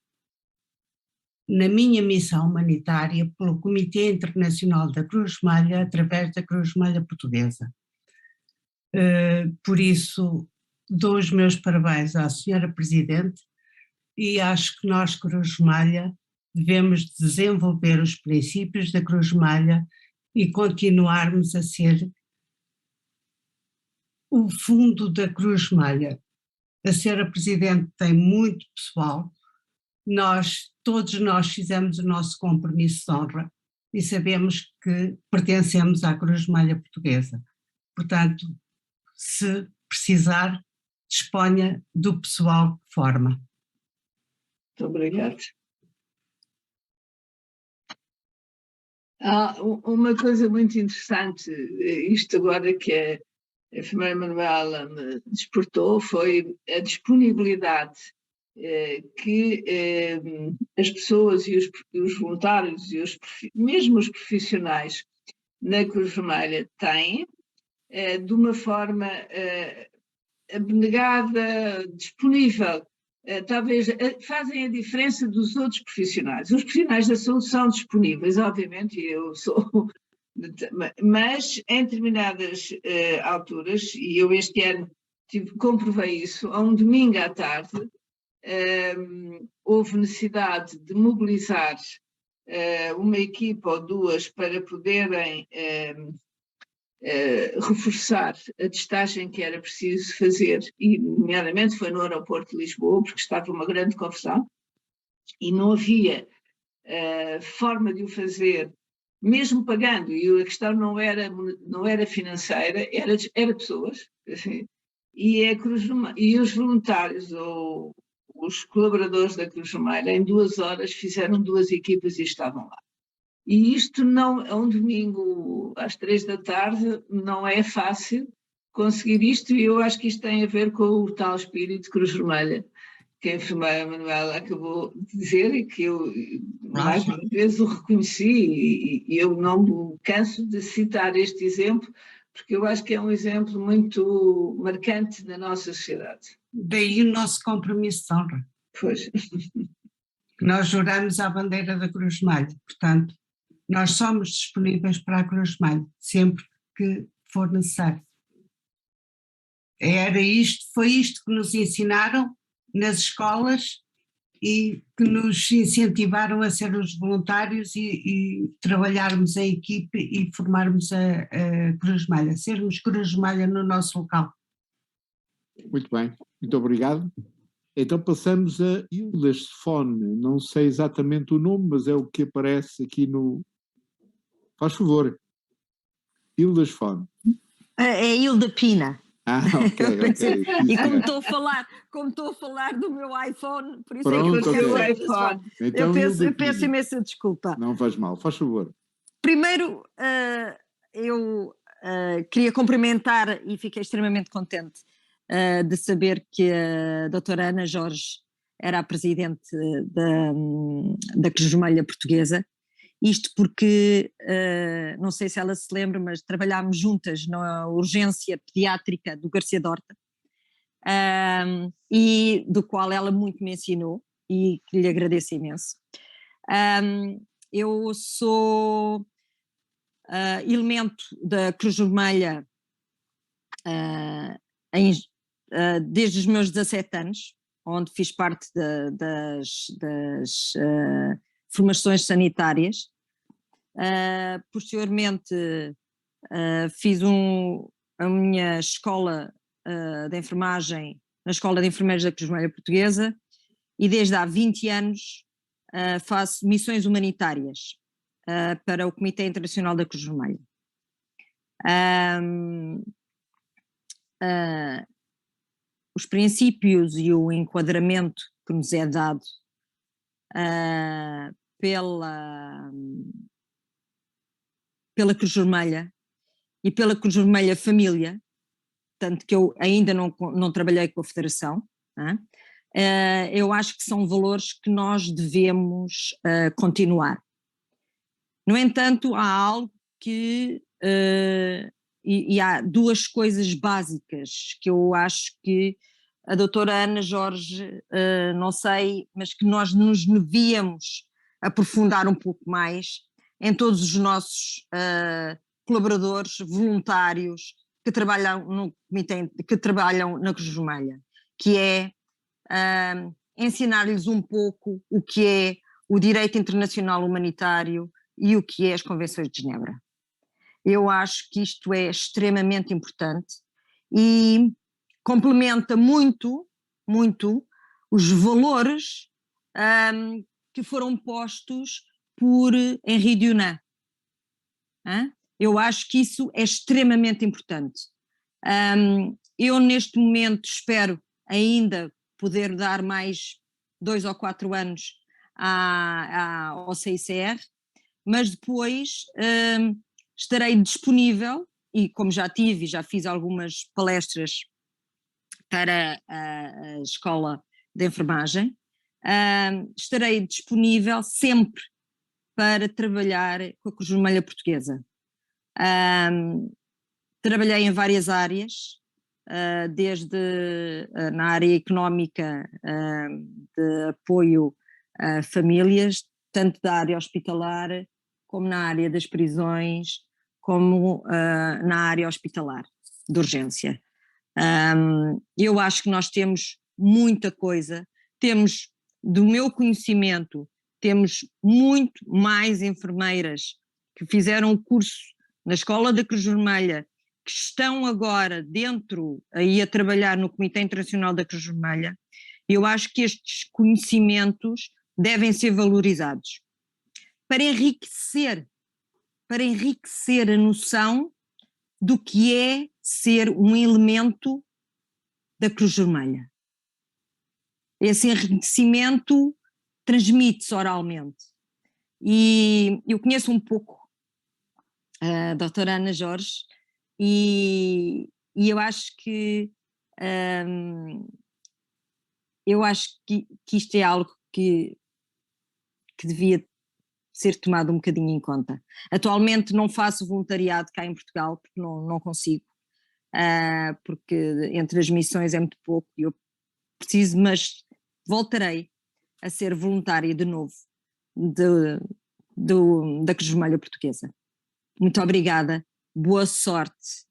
na minha missão humanitária pelo Comitê Internacional da Cruz Vermelha através da Cruz Vermelha Portuguesa. Por isso, dou os meus parabéns à Senhora Presidente e acho que nós, Cruz Vermelha, devemos desenvolver os princípios da Cruz Vermelha e continuarmos a ser o fundo da Cruz Vermelha. A Senhora Presidente tem muito pessoal, todos nós fizemos o nosso compromisso de honra e sabemos que pertencemos à Cruz Vermelha Portuguesa. Portanto, se precisar, disponha do pessoal que forma. Muito obrigada. Há uma coisa muito interessante, isto agora que a enfermeira Manuela me despertou, foi a disponibilidade que as pessoas e os voluntários e mesmo os profissionais na Cruz Vermelha têm, de uma forma abnegada, disponível talvez fazem a diferença dos outros profissionais. Os profissionais da saúde são disponíveis, obviamente, e eu sou, mas em determinadas alturas, e eu este ano comprovei isso, a um domingo à tarde, houve necessidade de mobilizar uma equipa ou duas para poderem reforçar a testagem que era preciso fazer, e nomeadamente foi no aeroporto de Lisboa, porque estava uma grande confusão e não havia forma de o fazer, mesmo pagando, e a questão não era financeira, era pessoas, assim, e os voluntários ou os colaboradores da Cruz Vermelha em 2 horas fizeram 2 equipas e estavam lá. E isto não, a um domingo às 3 da tarde, não é fácil conseguir isto, e eu acho que isto tem a ver com o tal espírito de Cruz Vermelha, que a enfermeira Manuela acabou de dizer e que eu mais uma vez o reconheci, e eu não me canso de citar este exemplo, porque eu acho que é um exemplo muito marcante na nossa sociedade. Daí o nosso compromisso de honra. Pois. Nós juramos à bandeira da Cruz Vermelha, portanto, nós somos disponíveis para a Cruz Vermelha, sempre que for necessário. Foi isto que nos ensinaram nas escolas e que nos incentivaram a ser os voluntários e trabalharmos em equipe e formarmos a Cruz Vermelha, sermos Cruz Vermelha no nosso local. Muito bem, muito obrigado. Então passamos a Hilda Stefone, não sei exatamente o nome, mas é o que aparece aqui no... Faz favor. Hilda Stefone. É Hilda Pina. Ok. E como estou a falar do meu iPhone, por isso Pronto, é que eu iPhone. Então, eu peço imensa desculpa. Não faz mal, faz favor. Primeiro, eu queria cumprimentar e fiquei extremamente contente de saber que a doutora Ana Jorge era a presidente da Cruz Vermelha Portuguesa. Isto porque, não sei se ela se lembra, mas trabalhámos juntas na urgência pediátrica do Garcia Dorta, e do qual ela muito me ensinou e que lhe agradeço imenso. Eu sou elemento da Cruz Vermelha desde os meus 17 anos, onde fiz parte das formações sanitárias. Posteriormente fiz a minha escola de enfermagem na Escola de Enfermeiros da Cruz Vermelha Portuguesa, e desde há 20 anos faço missões humanitárias para o Comitê Internacional da Cruz Vermelha. Os princípios e o enquadramento que nos é dado pela Cruz Vermelha e pela Cruz Vermelha Família, tanto que eu ainda não trabalhei com a Federação, eu acho que são valores que nós devemos continuar. No entanto, há algo que, e há 2 coisas básicas que eu acho que a doutora Ana Jorge, não sei, mas que nós nos devíamos aprofundar um pouco mais em todos os nossos colaboradores, voluntários que trabalham no comitê, que trabalham na Cruz Vermelha, que é ensinar-lhes um pouco o que é o direito internacional humanitário e o que é as Convenções de Genebra. Eu acho que isto é extremamente importante e complementa muito, muito os valores que foram postos por Henri Dunant. Eu acho que isso é extremamente importante. Eu neste momento espero ainda poder dar mais 2 ou 4 anos ao CICR, mas depois estarei disponível, e como já fiz algumas palestras para a Escola de Enfermagem, estarei disponível sempre para trabalhar com a Cruz Vermelha Portuguesa. Trabalhei em várias áreas, desde na área económica, de apoio a famílias, tanto da área hospitalar, como na área das prisões, como na área hospitalar de urgência. Eu acho que nós temos muita coisa, temos, do meu conhecimento, temos muito mais enfermeiras que fizeram o curso na Escola da Cruz Vermelha, que estão agora dentro, aí a trabalhar no Comitê Internacional da Cruz Vermelha. Eu acho que estes conhecimentos devem ser valorizados para enriquecer a noção do que é ser um elemento da Cruz Vermelha. Esse enriquecimento transmite-se oralmente. E eu conheço um pouco a doutora Ana Jorge e eu acho que isto é algo que devia ser tomado um bocadinho em conta. Atualmente não faço voluntariado cá em Portugal, porque não consigo, porque entre as missões é muito pouco e eu preciso, mas voltarei a ser voluntária de novo da Cruz Vermelha Portuguesa. Muito obrigada, boa sorte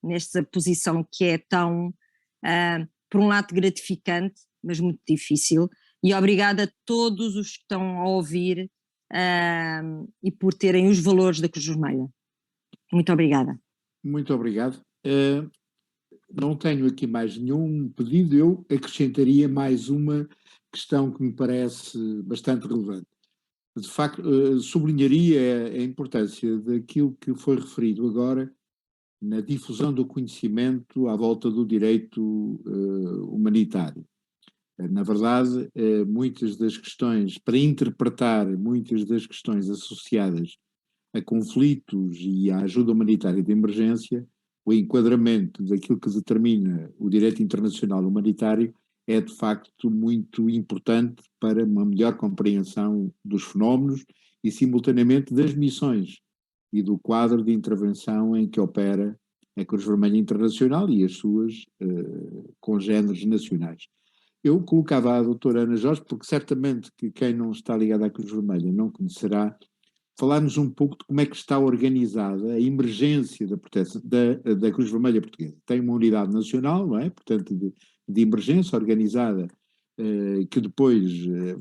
nesta posição que é tão, por um lado gratificante, mas muito difícil, e obrigada a todos os que estão a ouvir e por terem os valores da Cruz Vermelha. Muito obrigada. Muito obrigado. Não tenho aqui mais nenhum pedido, eu acrescentaria mais uma questão que me parece bastante relevante. De facto, sublinharia a importância daquilo que foi referido agora na difusão do conhecimento à volta do direito humanitário. Na verdade, muitas das questões, para interpretar muitas das questões associadas a conflitos e à ajuda humanitária de emergência, o enquadramento daquilo que determina o direito internacional humanitário é de facto muito importante para uma melhor compreensão dos fenómenos e simultaneamente das missões e do quadro de intervenção em que opera a Cruz Vermelha Internacional e as suas congêneres nacionais. Eu colocava a doutora Ana Jorge, porque certamente que quem não está ligado à Cruz Vermelha não conhecerá, falar-nos um pouco de como é que está organizada a emergência da Cruz Vermelha Portuguesa. Tem uma unidade nacional, não é? Portanto, de emergência organizada, que depois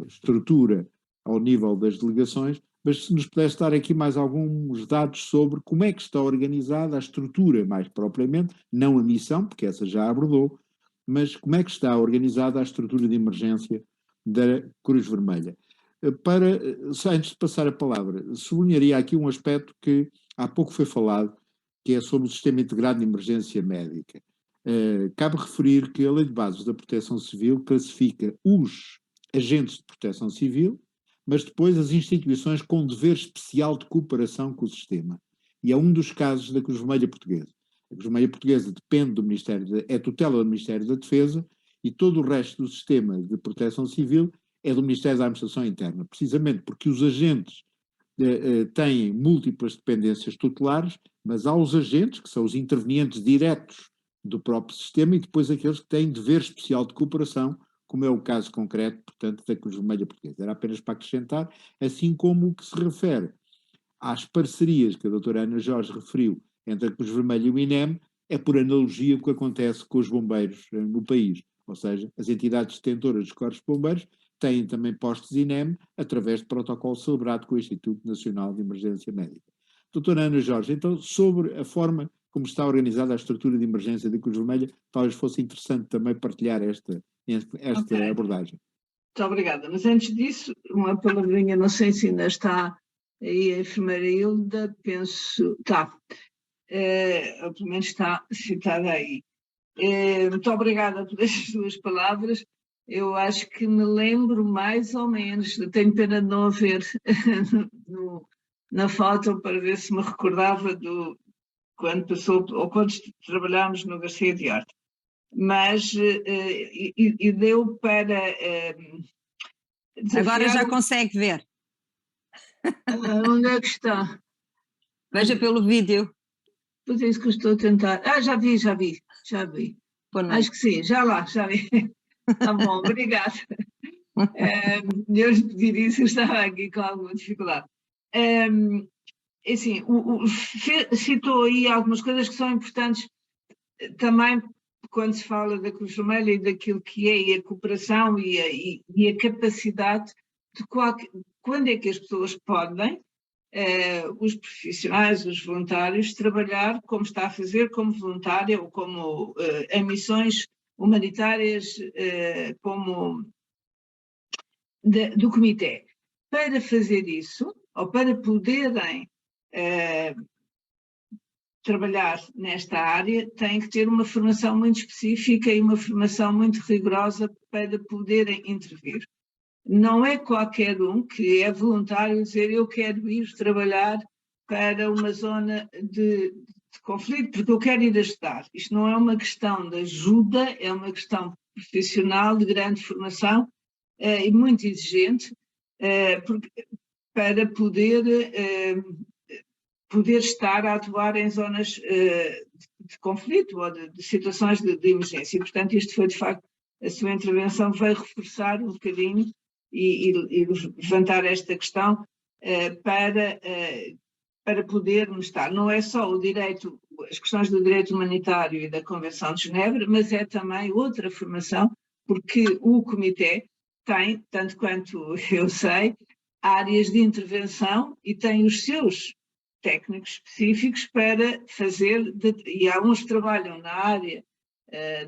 estrutura ao nível das delegações, mas se nos pudesse dar aqui mais alguns dados sobre como é que está organizada a estrutura, mais propriamente, não a missão, porque essa já abordou, mas como é que está organizada a estrutura de emergência da Cruz Vermelha. Antes de passar a palavra, sublinharia aqui um aspecto que há pouco foi falado, que é sobre o Sistema Integrado de Emergência Médica. Cabe referir que a Lei de Bases da Proteção Civil classifica os agentes de proteção civil, mas depois as instituições com dever especial de cooperação com o sistema. E é um dos casos da Cruz Vermelha Portuguesa. A Cruz Vermelha Portuguesa depende do é tutela do Ministério da Defesa e todo o resto do sistema de proteção civil é do Ministério da Administração Interna, precisamente porque os agentes têm múltiplas dependências tutelares, mas há os agentes, que são os intervenientes diretos do próprio sistema, e depois aqueles que têm dever especial de cooperação, como é o caso concreto, portanto, da Cruz Vermelha Portuguesa. Era apenas para acrescentar, assim como o que se refere às parcerias que a doutora Ana Jorge referiu entre a Cruz Vermelha e o INEM, é por analogia o que acontece com os bombeiros no país, ou seja, as entidades detentoras dos corpos de bombeiros têm também postos INEM através de protocolo celebrado com o Instituto Nacional de Emergência Médica. Doutora Ana Jorge, então, sobre a forma como está organizada a estrutura de emergência da Cruz Vermelha, talvez fosse interessante também partilhar esta okay. abordagem. Muito obrigada, mas antes disso, uma palavrinha, não sei se ainda está aí a enfermeira Hilda, penso, está, ou pelo menos está citada aí. Muito obrigada por estas duas palavras. Eu acho que me lembro mais ou menos, tenho pena de não haver na foto para ver se me recordava quando passou, ou quando trabalhámos no Garcia de Horta. Mas e deu para agora já consegue ver. Onde é que está? Veja pelo vídeo. Pois é isso que eu estou a tentar. Já vi. Acho que sim, já vi. Tá bom, obrigada. Eu pedir isso, eu estava aqui com alguma dificuldade. Assim, citou aí algumas coisas que são importantes também quando se fala da Cruz Vermelha e daquilo que é e a cooperação e a capacidade de quando é que as pessoas podem, os profissionais, os voluntários, trabalhar como está a fazer como voluntária ou como em missões humanitárias como do comitê. Para fazer isso, ou para poderem trabalhar nesta área, têm que ter uma formação muito específica e uma formação muito rigorosa para poderem intervir. Não é qualquer um que é voluntário dizer eu quero ir trabalhar para uma zona de conflito, porque eu quero ir ajudar. Isto não é uma questão de ajuda, é uma questão profissional, de grande formação e muito exigente, para poder estar a atuar em zonas de conflito ou de situações de emergência. E, portanto, isto foi, de facto, a sua intervenção veio reforçar um bocadinho e levantar esta questão para podermos estar. Não é só o direito, as questões do direito humanitário e da Convenção de Genebra, mas é também outra formação, porque o Comitê tem, tanto quanto eu sei, áreas de intervenção e tem os seus técnicos específicos para fazer, e há uns que trabalham na área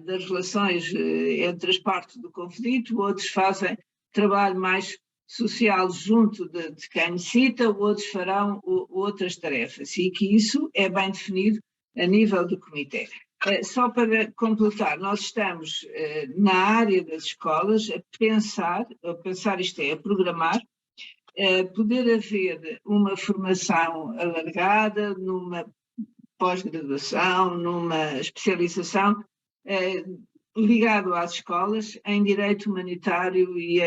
das relações entre as partes do conflito, outros fazem trabalho mais social junto de quem necessita, outros farão outras tarefas, e que isso é bem definido a nível do comitê. Só para completar, nós estamos na área das escolas a pensar isto é, a programar, poder haver uma formação alargada, numa pós-graduação, numa especialização, ligado às escolas, em direito humanitário e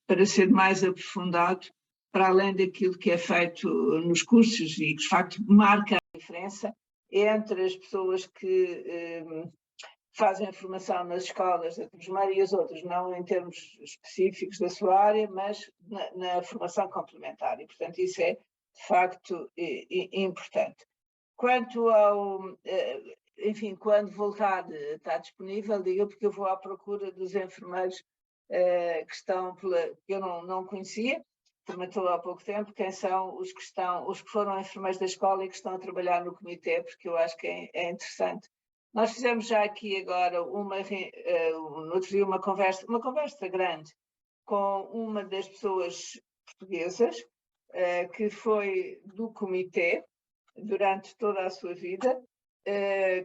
para ser mais aprofundado, para além daquilo que é feito nos cursos e que, de facto, marca a diferença entre as pessoas que fazem a formação nas escolas da Cruz Vermelha e as outras, não em termos específicos da sua área, mas na formação complementar. E, portanto, isso é, de facto, importante. Quanto ao... enfim, quando voltar está disponível, diga, porque eu vou à procura dos enfermeiros que estão, que eu não conhecia, também estou há pouco tempo, quem são os que foram enfermeiros da escola e que estão a trabalhar no comitê, porque eu acho que é interessante. Nós fizemos já aqui agora no outro dia uma conversa grande com uma das pessoas portuguesas que foi do comitê durante toda a sua vida,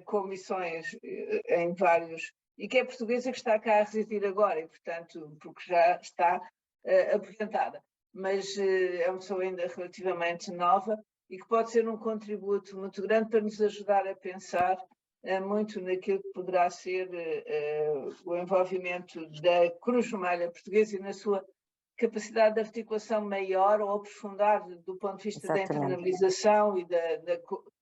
com missões em vários, e que é portuguesa que está cá a residir agora, e portanto, porque já está aposentada, mas é uma pessoa ainda relativamente nova e que pode ser um contributo muito grande para nos ajudar a pensar muito naquilo que poderá ser o envolvimento da Cruz Vermelha Portuguesa e na sua capacidade de articulação maior ou aprofundar do ponto de vista da internalização e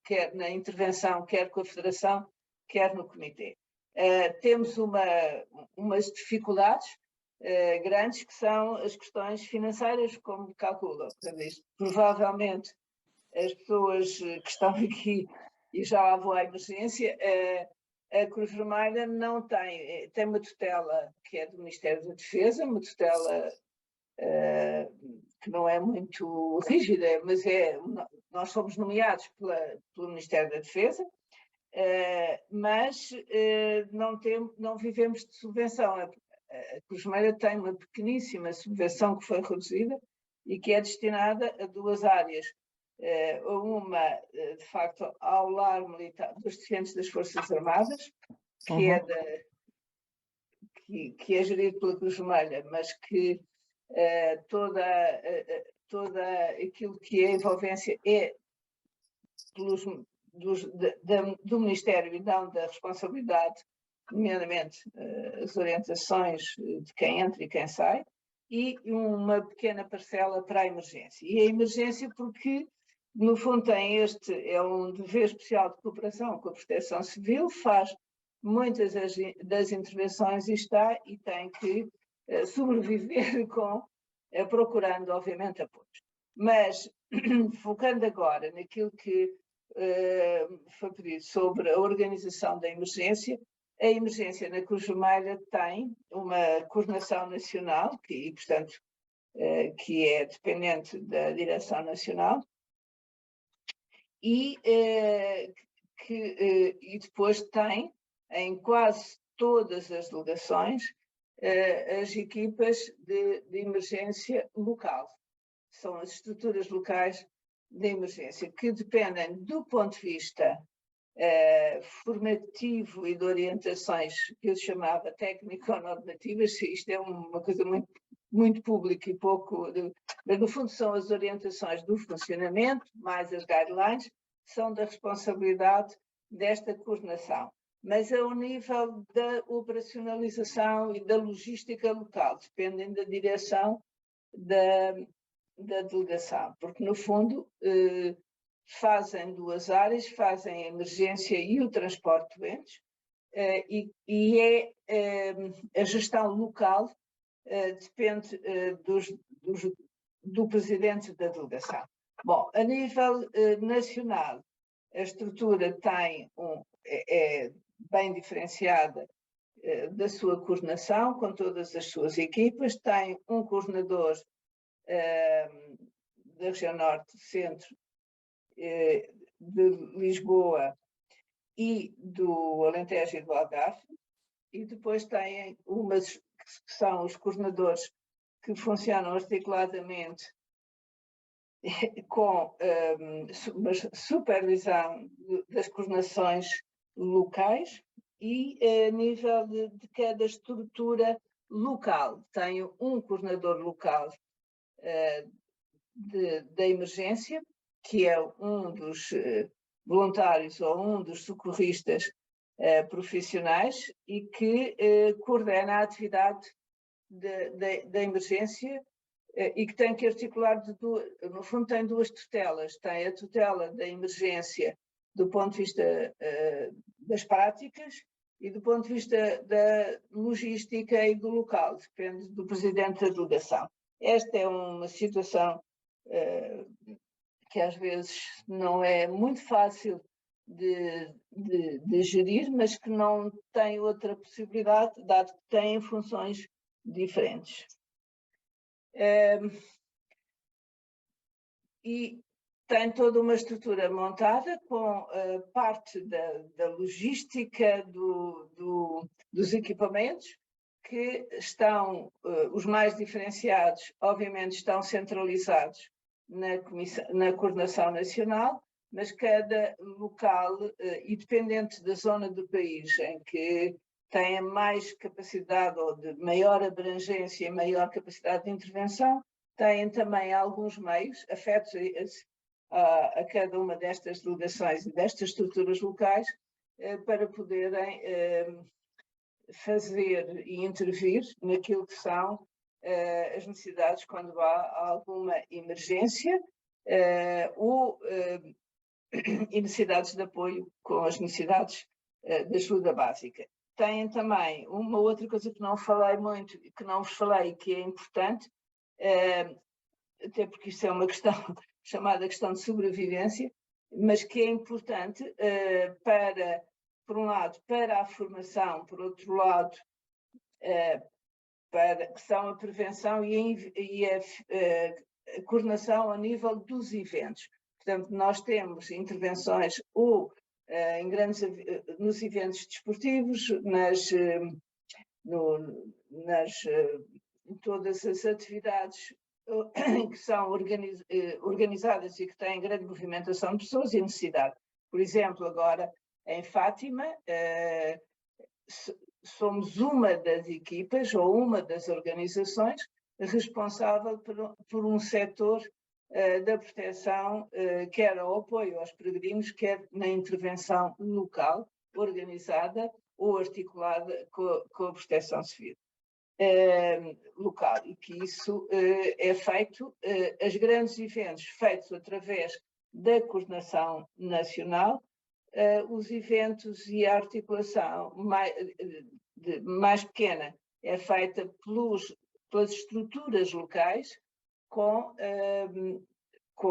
quer na intervenção, quer com a Federação, quer no Comitê. Temos umas dificuldades grandes que são as questões financeiras, como calcula. Provavelmente as pessoas que estão aqui, e já lá vou à emergência, a Cruz Vermelha não tem uma tutela que é do Ministério da Defesa, uma tutela que não é muito rígida, mas nós somos nomeados pelo Ministério da Defesa, mas não vivemos de subvenção. A Cruz Vermelha tem uma pequeníssima subvenção que foi reduzida e que é destinada a duas áreas. Uma, de facto, ao lar militar dos defensores das Forças Armadas, que é gerido pela Cruz Vermelha, mas que toda aquilo que é envolvência é do Ministério e não da responsabilidade, nomeadamente as orientações de quem entra e quem sai, e uma pequena parcela para a emergência. E a emergência porque no fundo é um dever especial de cooperação com a Proteção Civil, faz muitas das intervenções e tem que sobreviver procurando, obviamente, apoios. Mas, focando agora naquilo que foi pedido sobre a organização da emergência, a emergência na Cruz Vermelha tem uma coordenação nacional, portanto, que é dependente da Direção Nacional, e depois tem, em quase todas as delegações, as equipas de emergência local. São as estruturas locais de emergência, que dependem do ponto de vista formativo e de orientações que eu chamava técnico-normativas. Isto é uma coisa muito, muito pública e pouco... Mas, no fundo, são as orientações do funcionamento, mais as guidelines, são da responsabilidade desta coordenação. Mas ao nível da operacionalização e da logística local, dependem da direção da delegação, porque, no fundo, fazem duas áreas, fazem a emergência e o transporte de doentes, e a gestão local depende do presidente da delegação. Bom, a nível nacional, a estrutura é bem diferenciada da sua coordenação, com todas as suas equipas, tem um coordenador da região norte, centro, de Lisboa e do Alentejo e do Algarve, e depois têm que são os coordenadores que funcionam articuladamente com uma supervisão das coordenações locais e a nível de cada estrutura local. Tem um coordenador local da emergência, que é um dos voluntários ou um dos socorristas profissionais e que coordena a atividade da emergência e que tem que articular, no fundo tem duas tutelas. Tem a tutela da emergência do ponto de vista das práticas e do ponto de vista da logística e do local, depende do presidente da delegação. Esta é uma situação que às vezes não é muito fácil de gerir, mas que não tem outra possibilidade, dado que têm funções diferentes. E tem toda uma estrutura montada com parte da logística dos equipamentos, que estão, os mais diferenciados, obviamente, estão centralizados na coordenação nacional, mas cada local, e dependente da zona do país em que tenha mais capacidade ou de maior abrangência e maior capacidade de intervenção, têm também alguns meios afetos a cada uma destas delegações e destas estruturas locais para poderem fazer e intervir naquilo que são as necessidades quando há alguma emergência e necessidades de apoio com as necessidades de ajuda básica. Têm também uma outra coisa que não falei muito, que não vos falei, que é importante, até porque isto é uma questão chamada questão de sobrevivência, mas que é importante por um lado, para a formação, por outro lado, que são a prevenção e a coordenação a nível dos eventos. Portanto, nós temos intervenções nos eventos desportivos, em todas as atividades que são organizadas e que têm grande movimentação de pessoas e necessidade. Por exemplo, agora em Fátima, somos uma das equipas ou uma das organizações responsável por um setor da proteção, quer ao apoio aos peregrinos, quer na intervenção local, organizada ou articulada com a proteção civil local, e que isso é feito, os grandes eventos feitos através da coordenação nacional, os eventos e a articulação mais pequena é feita pelas estruturas locais com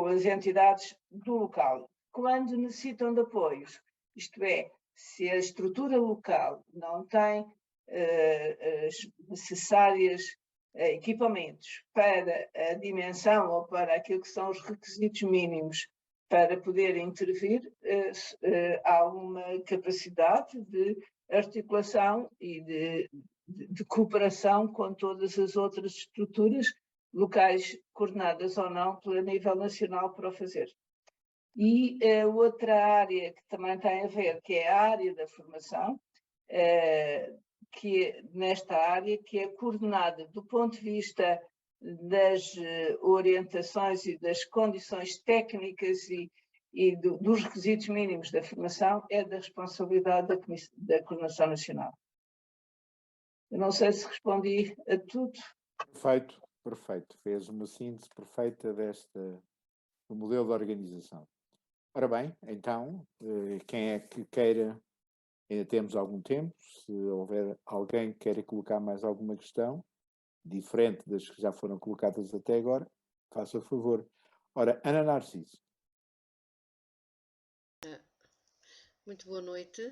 as entidades do local. Quando necessitam de apoios, isto é, se a estrutura local não tem as necessárias equipamentos para a dimensão ou para aquilo que são os requisitos mínimos para poder intervir, há uma capacidade de articulação e de cooperação com todas as outras estruturas locais, coordenadas ou não, pelo nível nacional, para o fazer. E outra área que também tem a ver, que é a área da formação, que é nesta área, que é coordenada do ponto de vista das orientações e das condições técnicas e dos requisitos mínimos da formação, é da responsabilidade da Coordenação Nacional. Eu não sei se respondi a tudo. Perfeito, perfeito. Fez uma síntese perfeita do modelo de organização. Ora bem, então, quem é que queira, ainda temos algum tempo, se houver alguém que queira colocar mais alguma questão, diferente das que já foram colocadas até agora, faça favor. Ora, Ana Narciso. Muito boa noite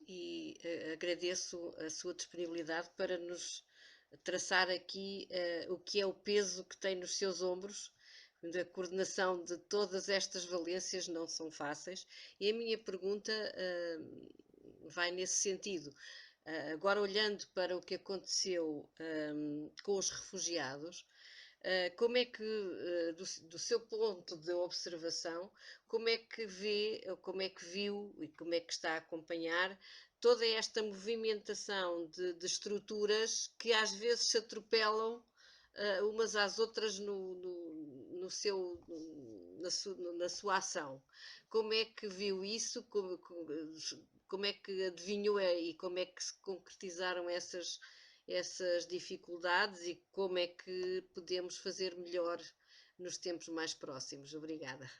e agradeço a sua disponibilidade para nos traçar aqui o que é o peso que tem nos seus ombros. A coordenação de todas estas valências não são fáceis e a minha pergunta vai nesse sentido. Agora, olhando para o que aconteceu com os refugiados, como é que, do seu ponto de observação, como é que vê, como é que viu e como é que está a acompanhar toda esta movimentação de estruturas que às vezes se atropelam umas às outras na sua ação? Como é que viu isso? Como é que adivinhou e como é que se concretizaram essas dificuldades e como é que podemos fazer melhor nos tempos mais próximos? Obrigada.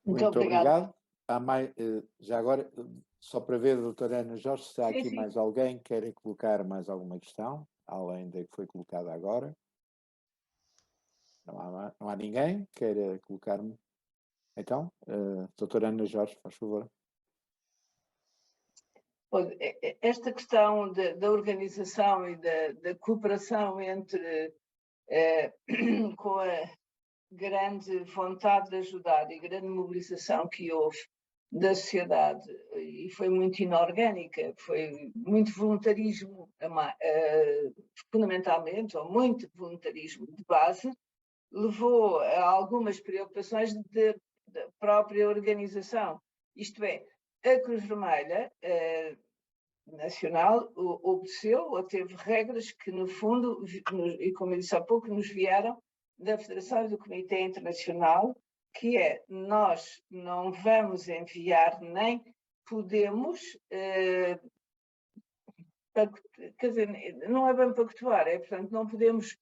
Muito obrigado. Há mais, já agora, só para ver, doutora Ana Jorge, se há aqui mais alguém que queira colocar mais alguma questão, além da que foi colocada agora. Não há ninguém que queira colocar-me. Então, doutora Ana Jorge, faz favor. Esta questão da organização e da cooperação com a grande vontade de ajudar e grande mobilização que houve da sociedade, e foi muito inorgânica, foi muito voluntarismo, fundamentalmente, ou muito voluntarismo de base, levou a algumas preocupações da própria organização. Isto é, a Cruz Vermelha Nacional obedeceu ou teve regras que, no fundo, e como eu disse há pouco, nos vieram da Federação e do Comitê Internacional, que é: nós não vamos enviar nem podemos, quer dizer, não é bem pactuar, portanto, não podemos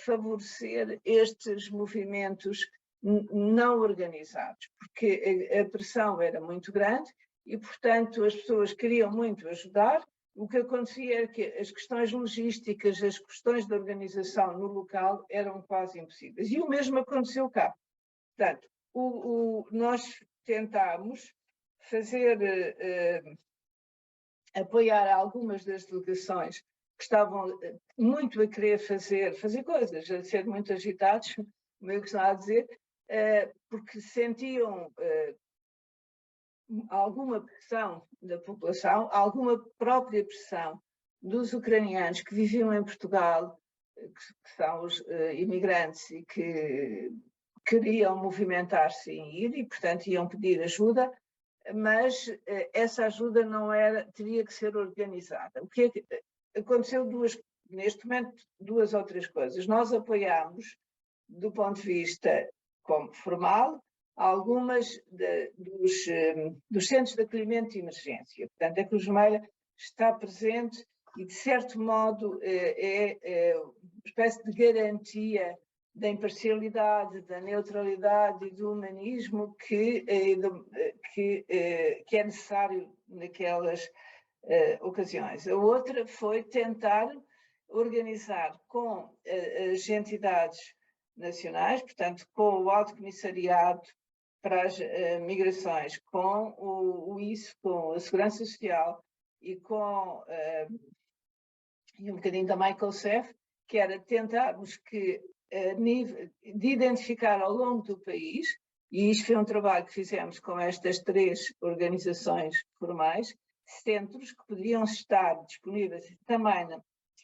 favorecer estes movimentos não organizados, porque a pressão era muito grande e, portanto, as pessoas queriam muito ajudar. O que acontecia era que as questões logísticas, as questões de organização no local eram quase impossíveis. E o mesmo aconteceu cá. Portanto, nós tentámos apoiar algumas das delegações que estavam muito a querer fazer coisas, a ser muito agitados, como eu costumava dizer, porque sentiam alguma pressão da população, alguma própria pressão dos ucranianos que viviam em Portugal, que são os imigrantes e que queriam movimentar-se e ir, e portanto iam pedir ajuda, mas essa ajuda teria que ser organizada. O que é que aconteceu? Neste momento, duas ou três coisas. Nós apoiámos, do ponto de vista formal, algumas dos centros de acolhimento de emergência. Portanto, a Cruz Vermelha está presente e, de certo modo, é uma espécie de garantia da imparcialidade, da neutralidade e do humanismo que é necessário naquelas ocasiões. A outra foi tentar organizar com as entidades nacionais, portanto, com o Alto Comissariado para as Migrações, com o ISO, com a Segurança Social e com e um bocadinho da Michael Seff, que era tentarmos que de identificar ao longo do país, e isto foi um trabalho que fizemos com estas 3 organizações formais, centros que poderiam estar disponíveis também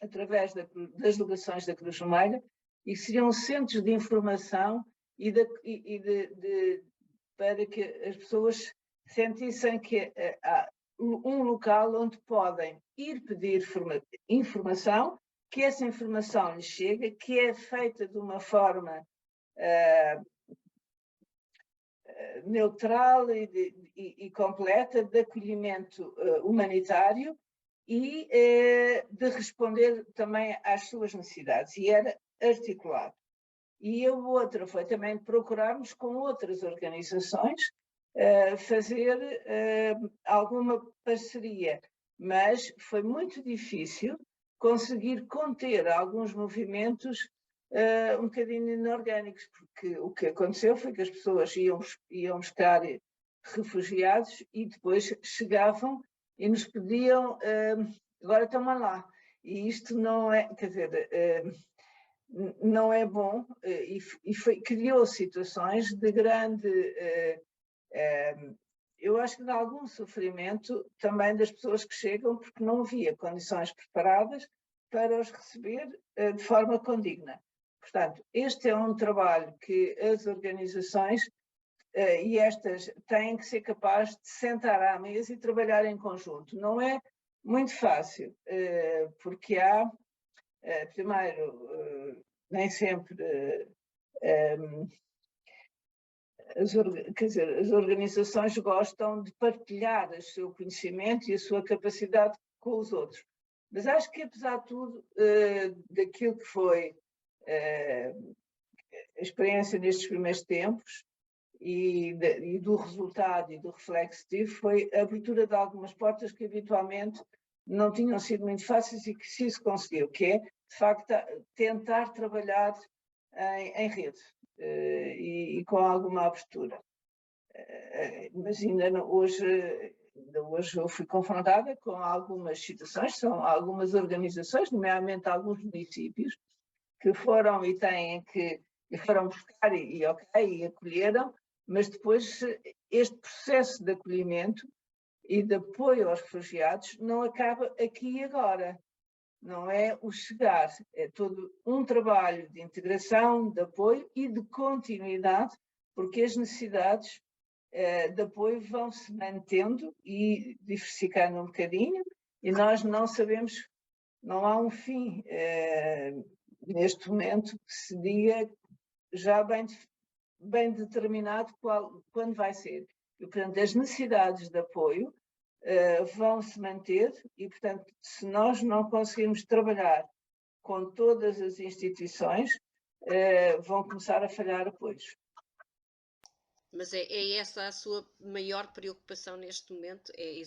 através das delegações da Cruz Vermelha e que seriam centros de informação para que as pessoas sentissem que há um local onde podem ir pedir informação, que essa informação lhes chega, que é feita de uma forma neutral e completa de acolhimento humanitário e de responder também às suas necessidades, e era articulado. E a outra foi também procurarmos com outras organizações fazer alguma parceria, mas foi muito difícil conseguir conter alguns movimentos um bocadinho inorgânicos, porque o que aconteceu foi que as pessoas iam buscar refugiados e depois chegavam e nos pediam, agora estamos lá. E isto não é, quer dizer, não é bom e criou situações de grande, eu acho que de algum sofrimento também das pessoas que chegam, porque não havia condições preparadas para os receber de forma condigna. Portanto, este é um trabalho que as organizações e estas têm que ser capazes de sentar à mesa e trabalhar em conjunto. Não é muito fácil, porque há, primeiro, nem sempre as organizações gostam de partilhar o seu conhecimento e a sua capacidade com os outros. Mas acho que, apesar de tudo, daquilo que foi a experiência nestes primeiros tempos e do resultado e do reflexo que tive, foi a abertura de algumas portas que habitualmente não tinham sido muito fáceis e que se conseguiu, que é, de facto, tentar trabalhar em rede e com alguma abertura. Mas ainda hoje eu fui confrontada com algumas situações, são algumas organizações, nomeadamente alguns municípios, que foram e foram buscar e acolheram, mas depois este processo de acolhimento e de apoio aos refugiados não acaba aqui e agora. Não é o chegar, é todo um trabalho de integração, de apoio e de continuidade, porque as necessidades de apoio vão se mantendo e diversificando um bocadinho, e nós não sabemos, não há um fim neste momento que se diga já bem determinado quando vai ser. E, portanto, as necessidades de apoio vão se manter e, portanto, se nós não conseguirmos trabalhar com todas as instituições, vão começar a falhar apoios. Mas é essa a sua maior preocupação neste momento? É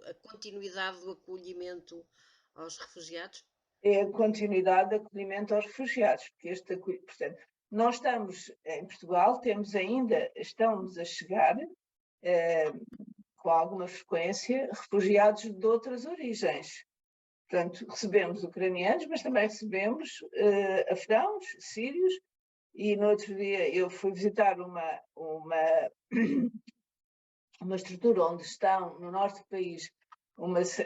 a continuidade do acolhimento aos refugiados? É a continuidade do acolhimento aos refugiados, porque portanto, nós estamos em Portugal, estamos a chegar com alguma frequência refugiados de outras origens. Portanto, recebemos ucranianos, mas também recebemos afegãos, sírios, e no outro dia eu fui visitar uma estrutura onde estão, no norte do país,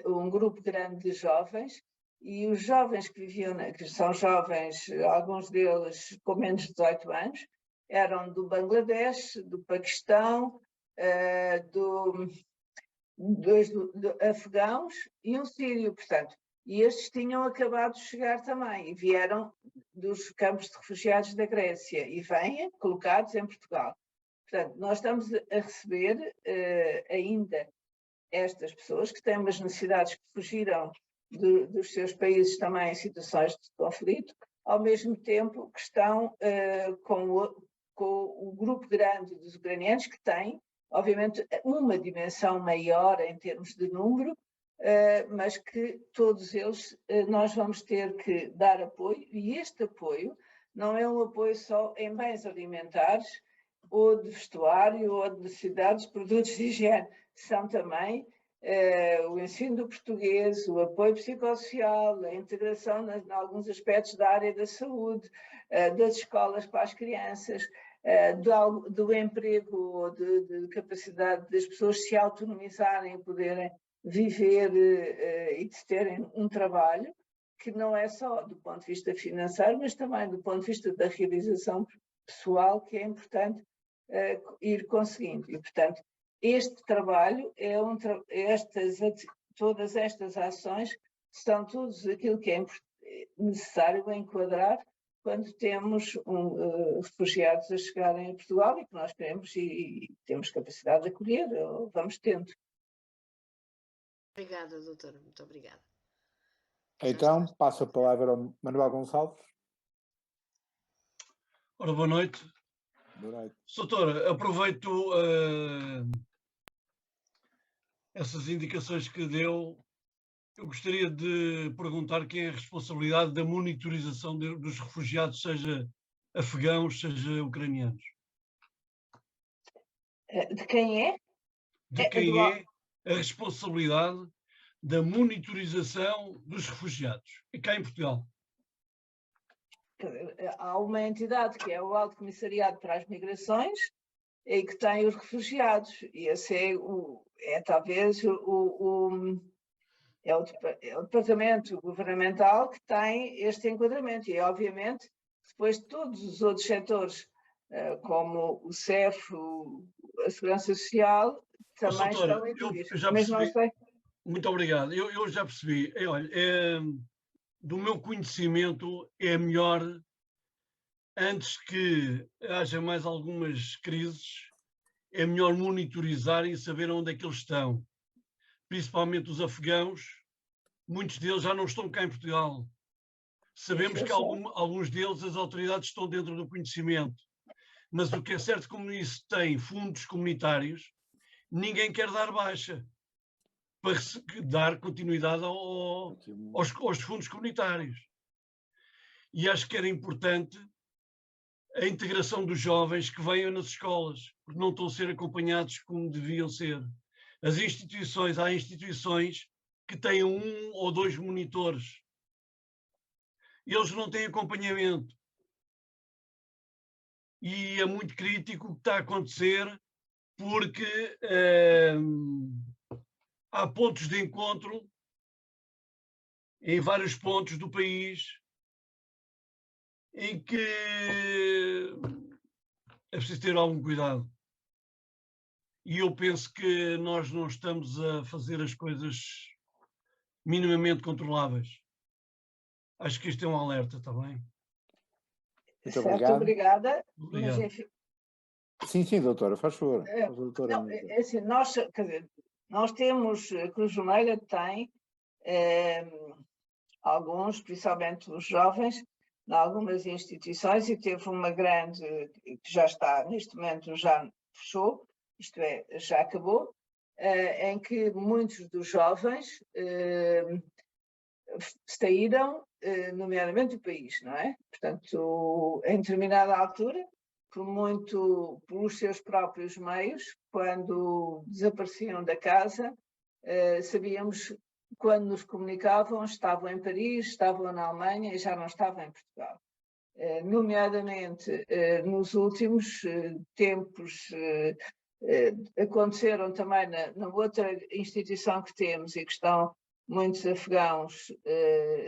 um grupo grande de jovens, e os jovens que viviam, que são jovens, alguns deles com menos de 18 anos, eram do Bangladesh, do Paquistão, do afegãos e um sírio, portanto. E estes tinham acabado de chegar também e vieram dos campos de refugiados da Grécia e vêm colocados em Portugal. Portanto, nós estamos a receber ainda estas pessoas que têm umas necessidades que fugiram dos seus países também em situações de conflito, ao mesmo tempo que estão com o grupo grande dos ucranianos, que tem, obviamente, uma dimensão maior em termos de número, mas que todos eles nós vamos ter que dar apoio, e este apoio não é um apoio só em bens alimentares, ou de vestuário, ou de necessidades de produtos de higiene, são também o ensino do português, o apoio psicossocial, a integração em alguns aspectos da área da saúde, das escolas para as crianças, do emprego ou de capacidade das pessoas se autonomizarem e poderem viver e de terem um trabalho, que não é só do ponto de vista financeiro, mas também do ponto de vista da realização pessoal, que é importante ir conseguindo. E, portanto, este trabalho, todas estas ações, são todos aquilo que é necessário enquadrar quando temos refugiados a chegarem a Portugal e que nós queremos e temos capacidade de acolher, ou vamos tendo. Obrigada, doutora, muito obrigada. Então, passo a palavra ao Manuel Gonçalves. Ora, boa noite. Boa noite. Doutora, aproveito essas indicações que deu. Eu gostaria de perguntar quem é a responsabilidade da monitorização dos refugiados, seja afegãos, seja ucranianos. De quem é? De quem é a responsabilidade da monitorização dos refugiados, e cá em Portugal? Há uma entidade que é o Alto Comissariado para as Migrações e que tem os refugiados, e esse talvez o departamento governamental que tem este enquadramento, e obviamente depois todos os outros setores, como o CEF, a Segurança Social, também estão incluídos. Eu já percebi. Muito obrigado. Eu já percebi. Olha, do meu conhecimento, é melhor, antes que haja mais algumas crises, é melhor monitorizar e saber onde é que eles estão. Principalmente os afegãos, muitos deles já não estão cá em Portugal. Sabemos que alguns deles as autoridades estão dentro do conhecimento. Mas o que é certo, como isso tem fundos comunitários, ninguém quer dar baixa para dar continuidade aos fundos comunitários. E acho que era importante a integração dos jovens que venham nas escolas, porque não estão a ser acompanhados como deviam ser. Há instituições que têm 1 ou 2 monitores. Eles não têm acompanhamento. E é muito crítico o que está a acontecer, porque há pontos de encontro em vários pontos do país em que é preciso ter algum cuidado. E eu penso que nós não estamos a fazer as coisas minimamente controláveis. Acho que isto é um alerta, está bem? Muito obrigado. Obrigada. Obrigado. Mas, enfim, Sim, doutora, faz favor. Assim, nós temos, a Cruz Vermelha tem alguns, principalmente os jovens, em algumas instituições, e teve uma grande, que já está, neste momento já fechou, isto é, já acabou, em que muitos dos jovens saíram, nomeadamente do país, não é? Portanto, em determinada altura, pelos seus próprios meios, quando desapareciam da casa, sabíamos, quando nos comunicavam, estavam em Paris, estavam na Alemanha e já não estavam em Portugal. Nomeadamente, nos últimos tempos, aconteceram também na outra instituição que temos e que estão muitos afegãos,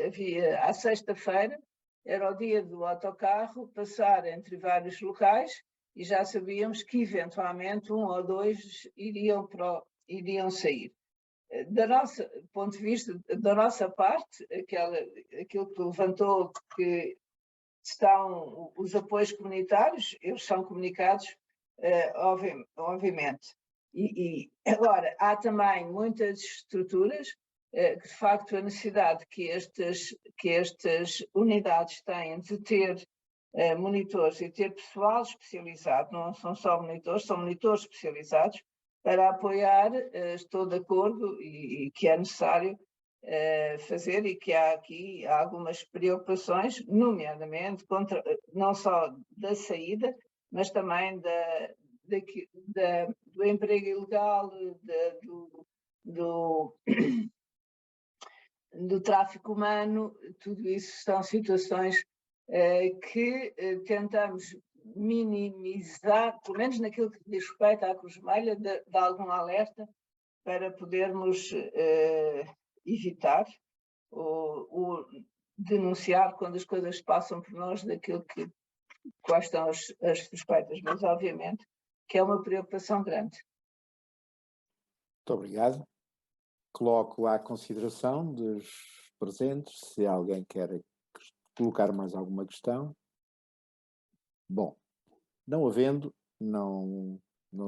havia à sexta-feira, era o dia do autocarro, passar entre vários locais e já sabíamos que eventualmente 1 ou 2 iriam sair. Da nossa ponto de vista, da nossa parte, aquilo que levantou, que estão os apoios comunitários, eles são comunicados, obviamente. E agora, há também muitas estruturas que de facto a necessidade que estas unidades têm de ter monitores e ter pessoal especializado, não são só monitores, são monitores especializados para apoiar, estou de acordo e que é necessário fazer, e que há aqui algumas preocupações, nomeadamente não só da saída, mas também do emprego ilegal, do tráfico humano. Tudo isso são situações que tentamos minimizar, pelo menos naquilo que diz respeito à Cruz Vermelha, de algum alerta para podermos evitar ou denunciar quando as coisas passam por nós quais são as suspeitas, mas obviamente que é uma preocupação grande. Muito obrigado. Coloco à consideração dos presentes, se alguém quer colocar mais alguma questão. Bom, não havendo, não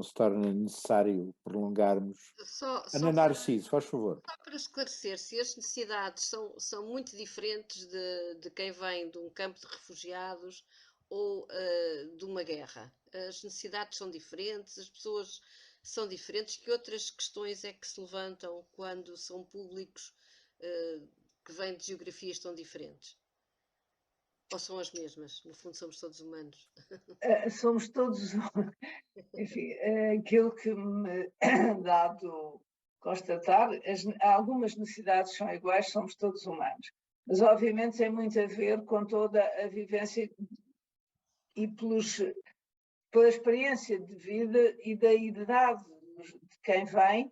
se torna necessário prolongarmos. Ana Narciso, faz favor. Só para esclarecer, se as necessidades são muito diferentes de quem vem de um campo de refugiados ou de uma guerra. As necessidades são diferentes, as pessoas são diferentes. Que outras questões é que se levantam quando são públicos que vêm de geografias tão diferentes? Ou são as mesmas? No fundo, somos todos humanos. Somos todos, enfim, aquilo que me dado constatar, algumas necessidades são iguais, somos todos humanos, mas obviamente tem muito a ver com toda a vivência e pela experiência de vida e da idade de quem vem.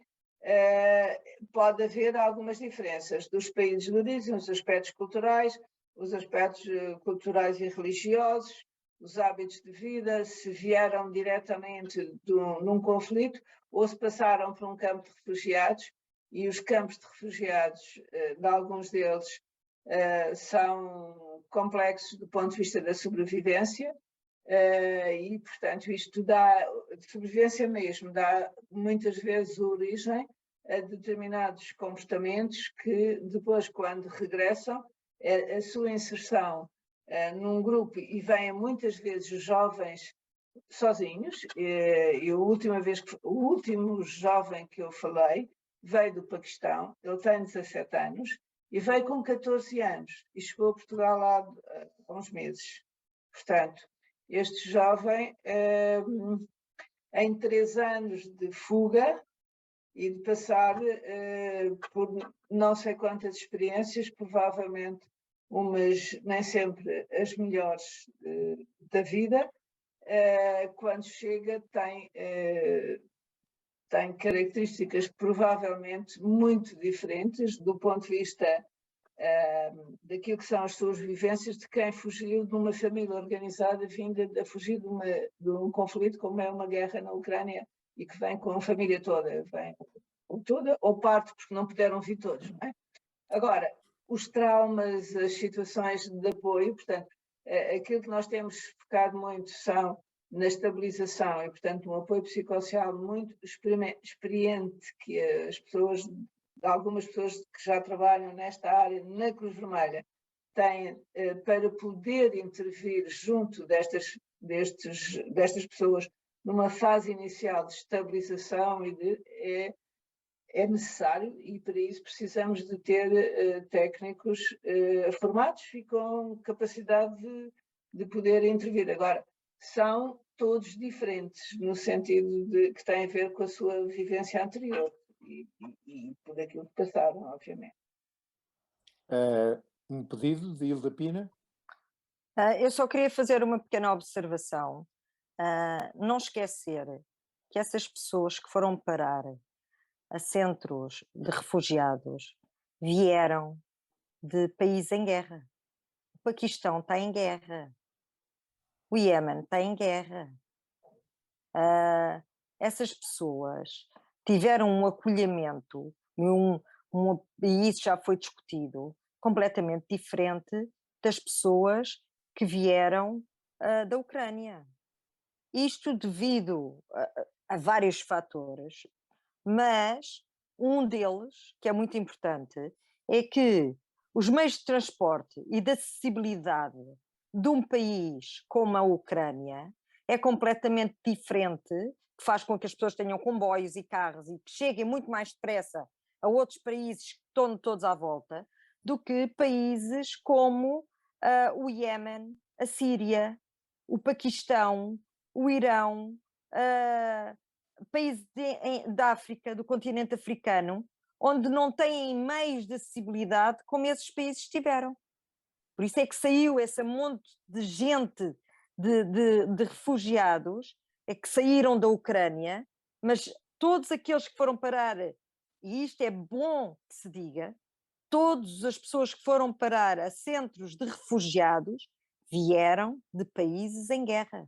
Pode haver algumas diferenças dos países de origem, os aspectos culturais e religiosos, os hábitos de vida, se vieram diretamente num conflito ou se passaram por um campo de refugiados, e os campos de refugiados, de alguns deles, são complexos do ponto de vista da sobrevivência, e, portanto, isto dá, de sobrevivência mesmo, dá muitas vezes origem a determinados comportamentos que depois, quando regressam, a sua inserção num grupo, e vêm muitas vezes jovens sozinhos. O último jovem que eu falei veio do Paquistão, ele tem 17 anos e veio com 14 anos e chegou a Portugal há uns meses. Portanto, este jovem, em 3 anos de fuga e de passar por não sei quantas experiências, provavelmente umas nem sempre as melhores da vida, quando chega tem características provavelmente muito diferentes do ponto de vista daquilo que são as suas vivências de quem fugiu de uma família organizada vinda a fugir de um conflito como é uma guerra na Ucrânia, e que vem com a família toda, vem toda ou parte, porque não puderam vir todos, não é? Agora, os traumas, as situações de apoio, portanto, aquilo que nós temos focado muito são na estabilização e, portanto, um apoio psicossocial muito experiente que algumas pessoas que já trabalham nesta área, na Cruz Vermelha, têm para poder intervir junto destas pessoas numa fase inicial de estabilização é necessário, e para isso precisamos de ter técnicos formados e com capacidade de poder intervir. Agora, são todos diferentes no sentido de que têm a ver com a sua vivência anterior e por aquilo que passaram, obviamente. Um pedido de Hilda Pina? Eu só queria fazer uma pequena observação. Não esquecer que essas pessoas que foram parar a centros de refugiados vieram de países em guerra. O Paquistão está em guerra. O Iémen está em guerra. Essas pessoas tiveram um acolhimento e isso já foi discutido, completamente diferente das pessoas que vieram da Ucrânia. Isto devido a vários fatores, mas Um deles, que é muito importante, é que os meios de transporte e de acessibilidade de um país como a Ucrânia é completamente diferente, que faz com que as pessoas tenham comboios e carros e que cheguem muito mais depressa a outros países que estão todos à volta, do que países como o Iémen, a Síria, o Paquistão, o Irão, países da África, do continente africano, onde não têm meios de acessibilidade como esses países tiveram. Por isso é que saiu esse monte de gente, de refugiados, é que saíram da Ucrânia, mas todos aqueles que foram parar, e isto é bom que se diga, todas as pessoas que foram parar a centros de refugiados vieram de países em guerra,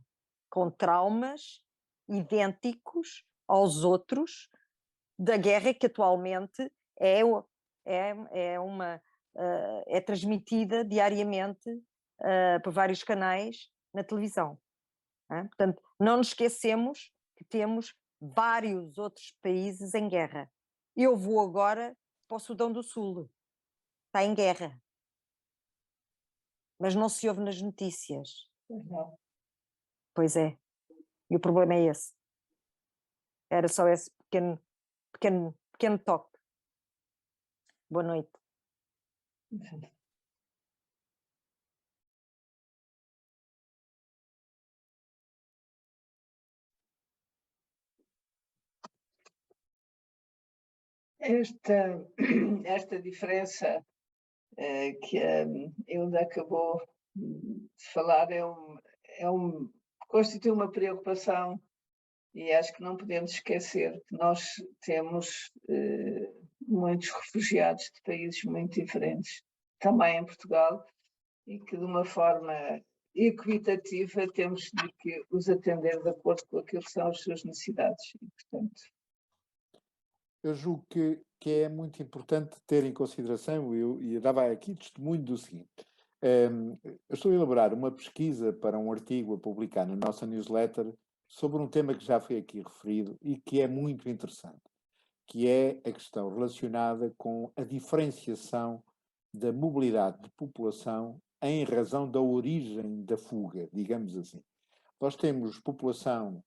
com traumas idênticos aos outros da guerra que atualmente é transmitida diariamente por vários canais na televisão. Portanto, não nos esquecemos que temos vários outros países em guerra. Eu vou agora para o Sudão do Sul. Está em guerra. Mas não se ouve nas notícias. Não. Pois é. E o problema é esse. Era só esse pequeno toque. Boa noite. Esta diferença que a Hilda acabou de falar constitui uma preocupação, e acho que não podemos esquecer que nós temos muitos refugiados de países muito diferentes, também em Portugal, e que de uma forma equitativa temos de que os atender de acordo com aquilo que são as suas necessidades. E, portanto, eu julgo que é muito importante ter em consideração, e dava aqui testemunho do seguinte: eu estou a elaborar uma pesquisa para um artigo a publicar na nossa newsletter sobre um tema que já foi aqui referido e que é muito interessante, que é a questão relacionada com a diferenciação da mobilidade de população em razão da origem da fuga, digamos assim. Nós temos população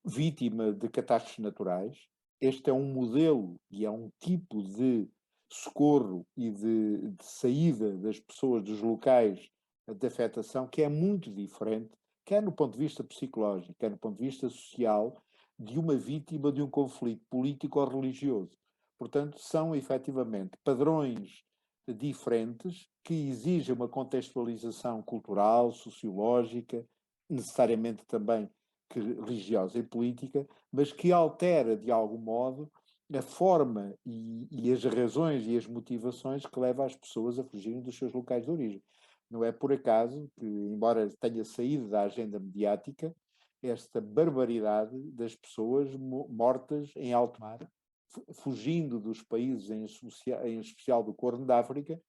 vítima de catástrofes naturais. Este é um modelo e é um tipo de socorro e de saída das pessoas dos locais de afetação que é muito diferente, quer no ponto de vista psicológico, quer no ponto de vista social, de uma vítima de um conflito político ou religioso. Portanto, são efetivamente padrões diferentes que exigem uma contextualização cultural, sociológica, necessariamente também religiosa e política, mas que altera de algum modo a forma e as razões e as motivações que levam as pessoas a fugirem dos seus locais de origem. Não é por acaso que, embora tenha saído da agenda mediática, esta barbaridade das pessoas mortas em alto mar, fugindo dos países, em especial do Corno da África,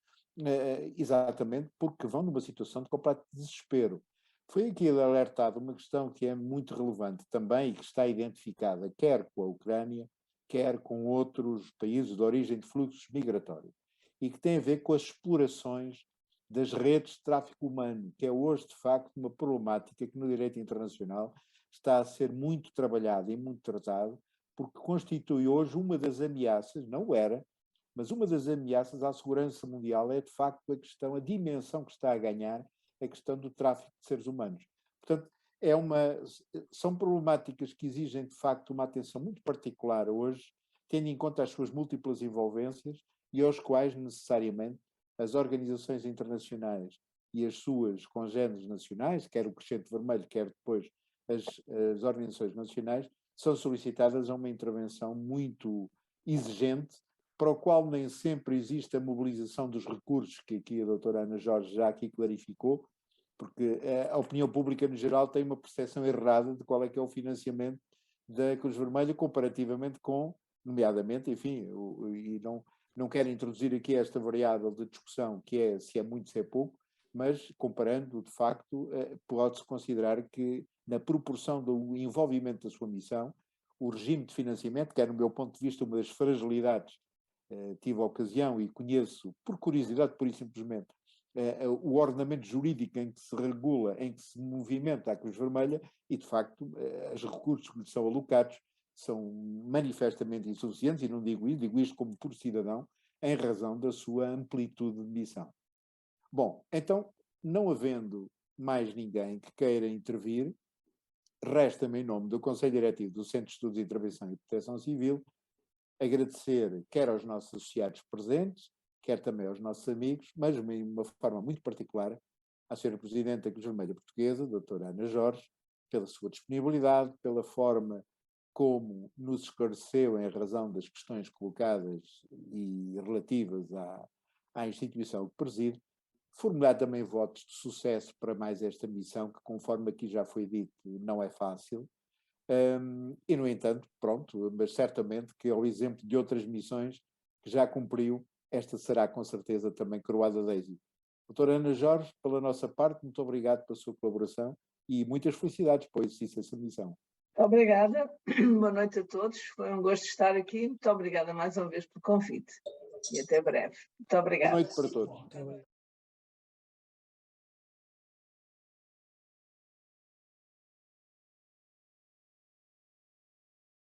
exatamente porque vão numa situação de completo desespero. Foi aqui alertado uma questão que é muito relevante também e que está identificada quer com a Ucrânia, quer com outros países de origem de fluxos migratórios, e que tem a ver com as explorações das redes de tráfico humano, que é hoje, de facto, uma problemática que no direito internacional está a ser muito trabalhada e muito tratada, porque constitui hoje uma das ameaças, não era, mas uma das ameaças à segurança mundial é, de facto, a dimensão que está a ganhar a questão do tráfico de seres humanos. Portanto, são problemáticas que exigem, de facto, uma atenção muito particular hoje, tendo em conta as suas múltiplas envolvências e aos quais, necessariamente, as organizações internacionais e as suas congêneres nacionais, quer o Crescente Vermelho, quer depois as organizações nacionais, são solicitadas a uma intervenção muito exigente, para o qual nem sempre existe a mobilização dos recursos que aqui a doutora Ana Jorge já aqui clarificou, porque a opinião pública no geral tem uma percepção errada de qual é que é o financiamento da Cruz Vermelha comparativamente com, nomeadamente, enfim, e não quero introduzir aqui esta variável de discussão que é se é muito, se é pouco, mas comparando, de facto, pode-se considerar que na proporção do envolvimento da sua missão, o regime de financiamento, que é, no meu ponto de vista, uma das fragilidades. Tive a ocasião e conheço, por curiosidade, pura e simplesmente, o ordenamento jurídico em que se regula, em que se movimenta a Cruz Vermelha e, de facto, os recursos que lhe são alocados são manifestamente insuficientes, e não digo isto como puro cidadão, em razão da sua amplitude de missão. Bom, então, não havendo mais ninguém que queira intervir, resta-me, em nome do Conselho Diretivo do Centro de Estudos de Intervenção e Proteção Civil, agradecer quer aos nossos associados presentes, quer também aos nossos amigos, mas de uma forma muito particular à Sra. Presidente da Cruz Vermelha Portuguesa, doutora Ana Jorge, pela sua disponibilidade, pela forma como nos esclareceu em razão das questões colocadas e relativas à instituição que preside, formular também votos de sucesso para mais esta missão, que, conforme aqui já foi dito, não é fácil. E, no entanto, pronto, mas certamente que, ao exemplo de outras missões que já cumpriu, esta será com certeza também coroada de êxito. Doutora Ana Jorge, pela nossa parte, muito obrigado pela sua colaboração e muitas felicidades para o exercício dessa missão. Obrigada, boa noite a todos, foi um gosto estar aqui, muito obrigada mais uma vez pelo convite e até breve. Muito obrigada. Boa noite para todos.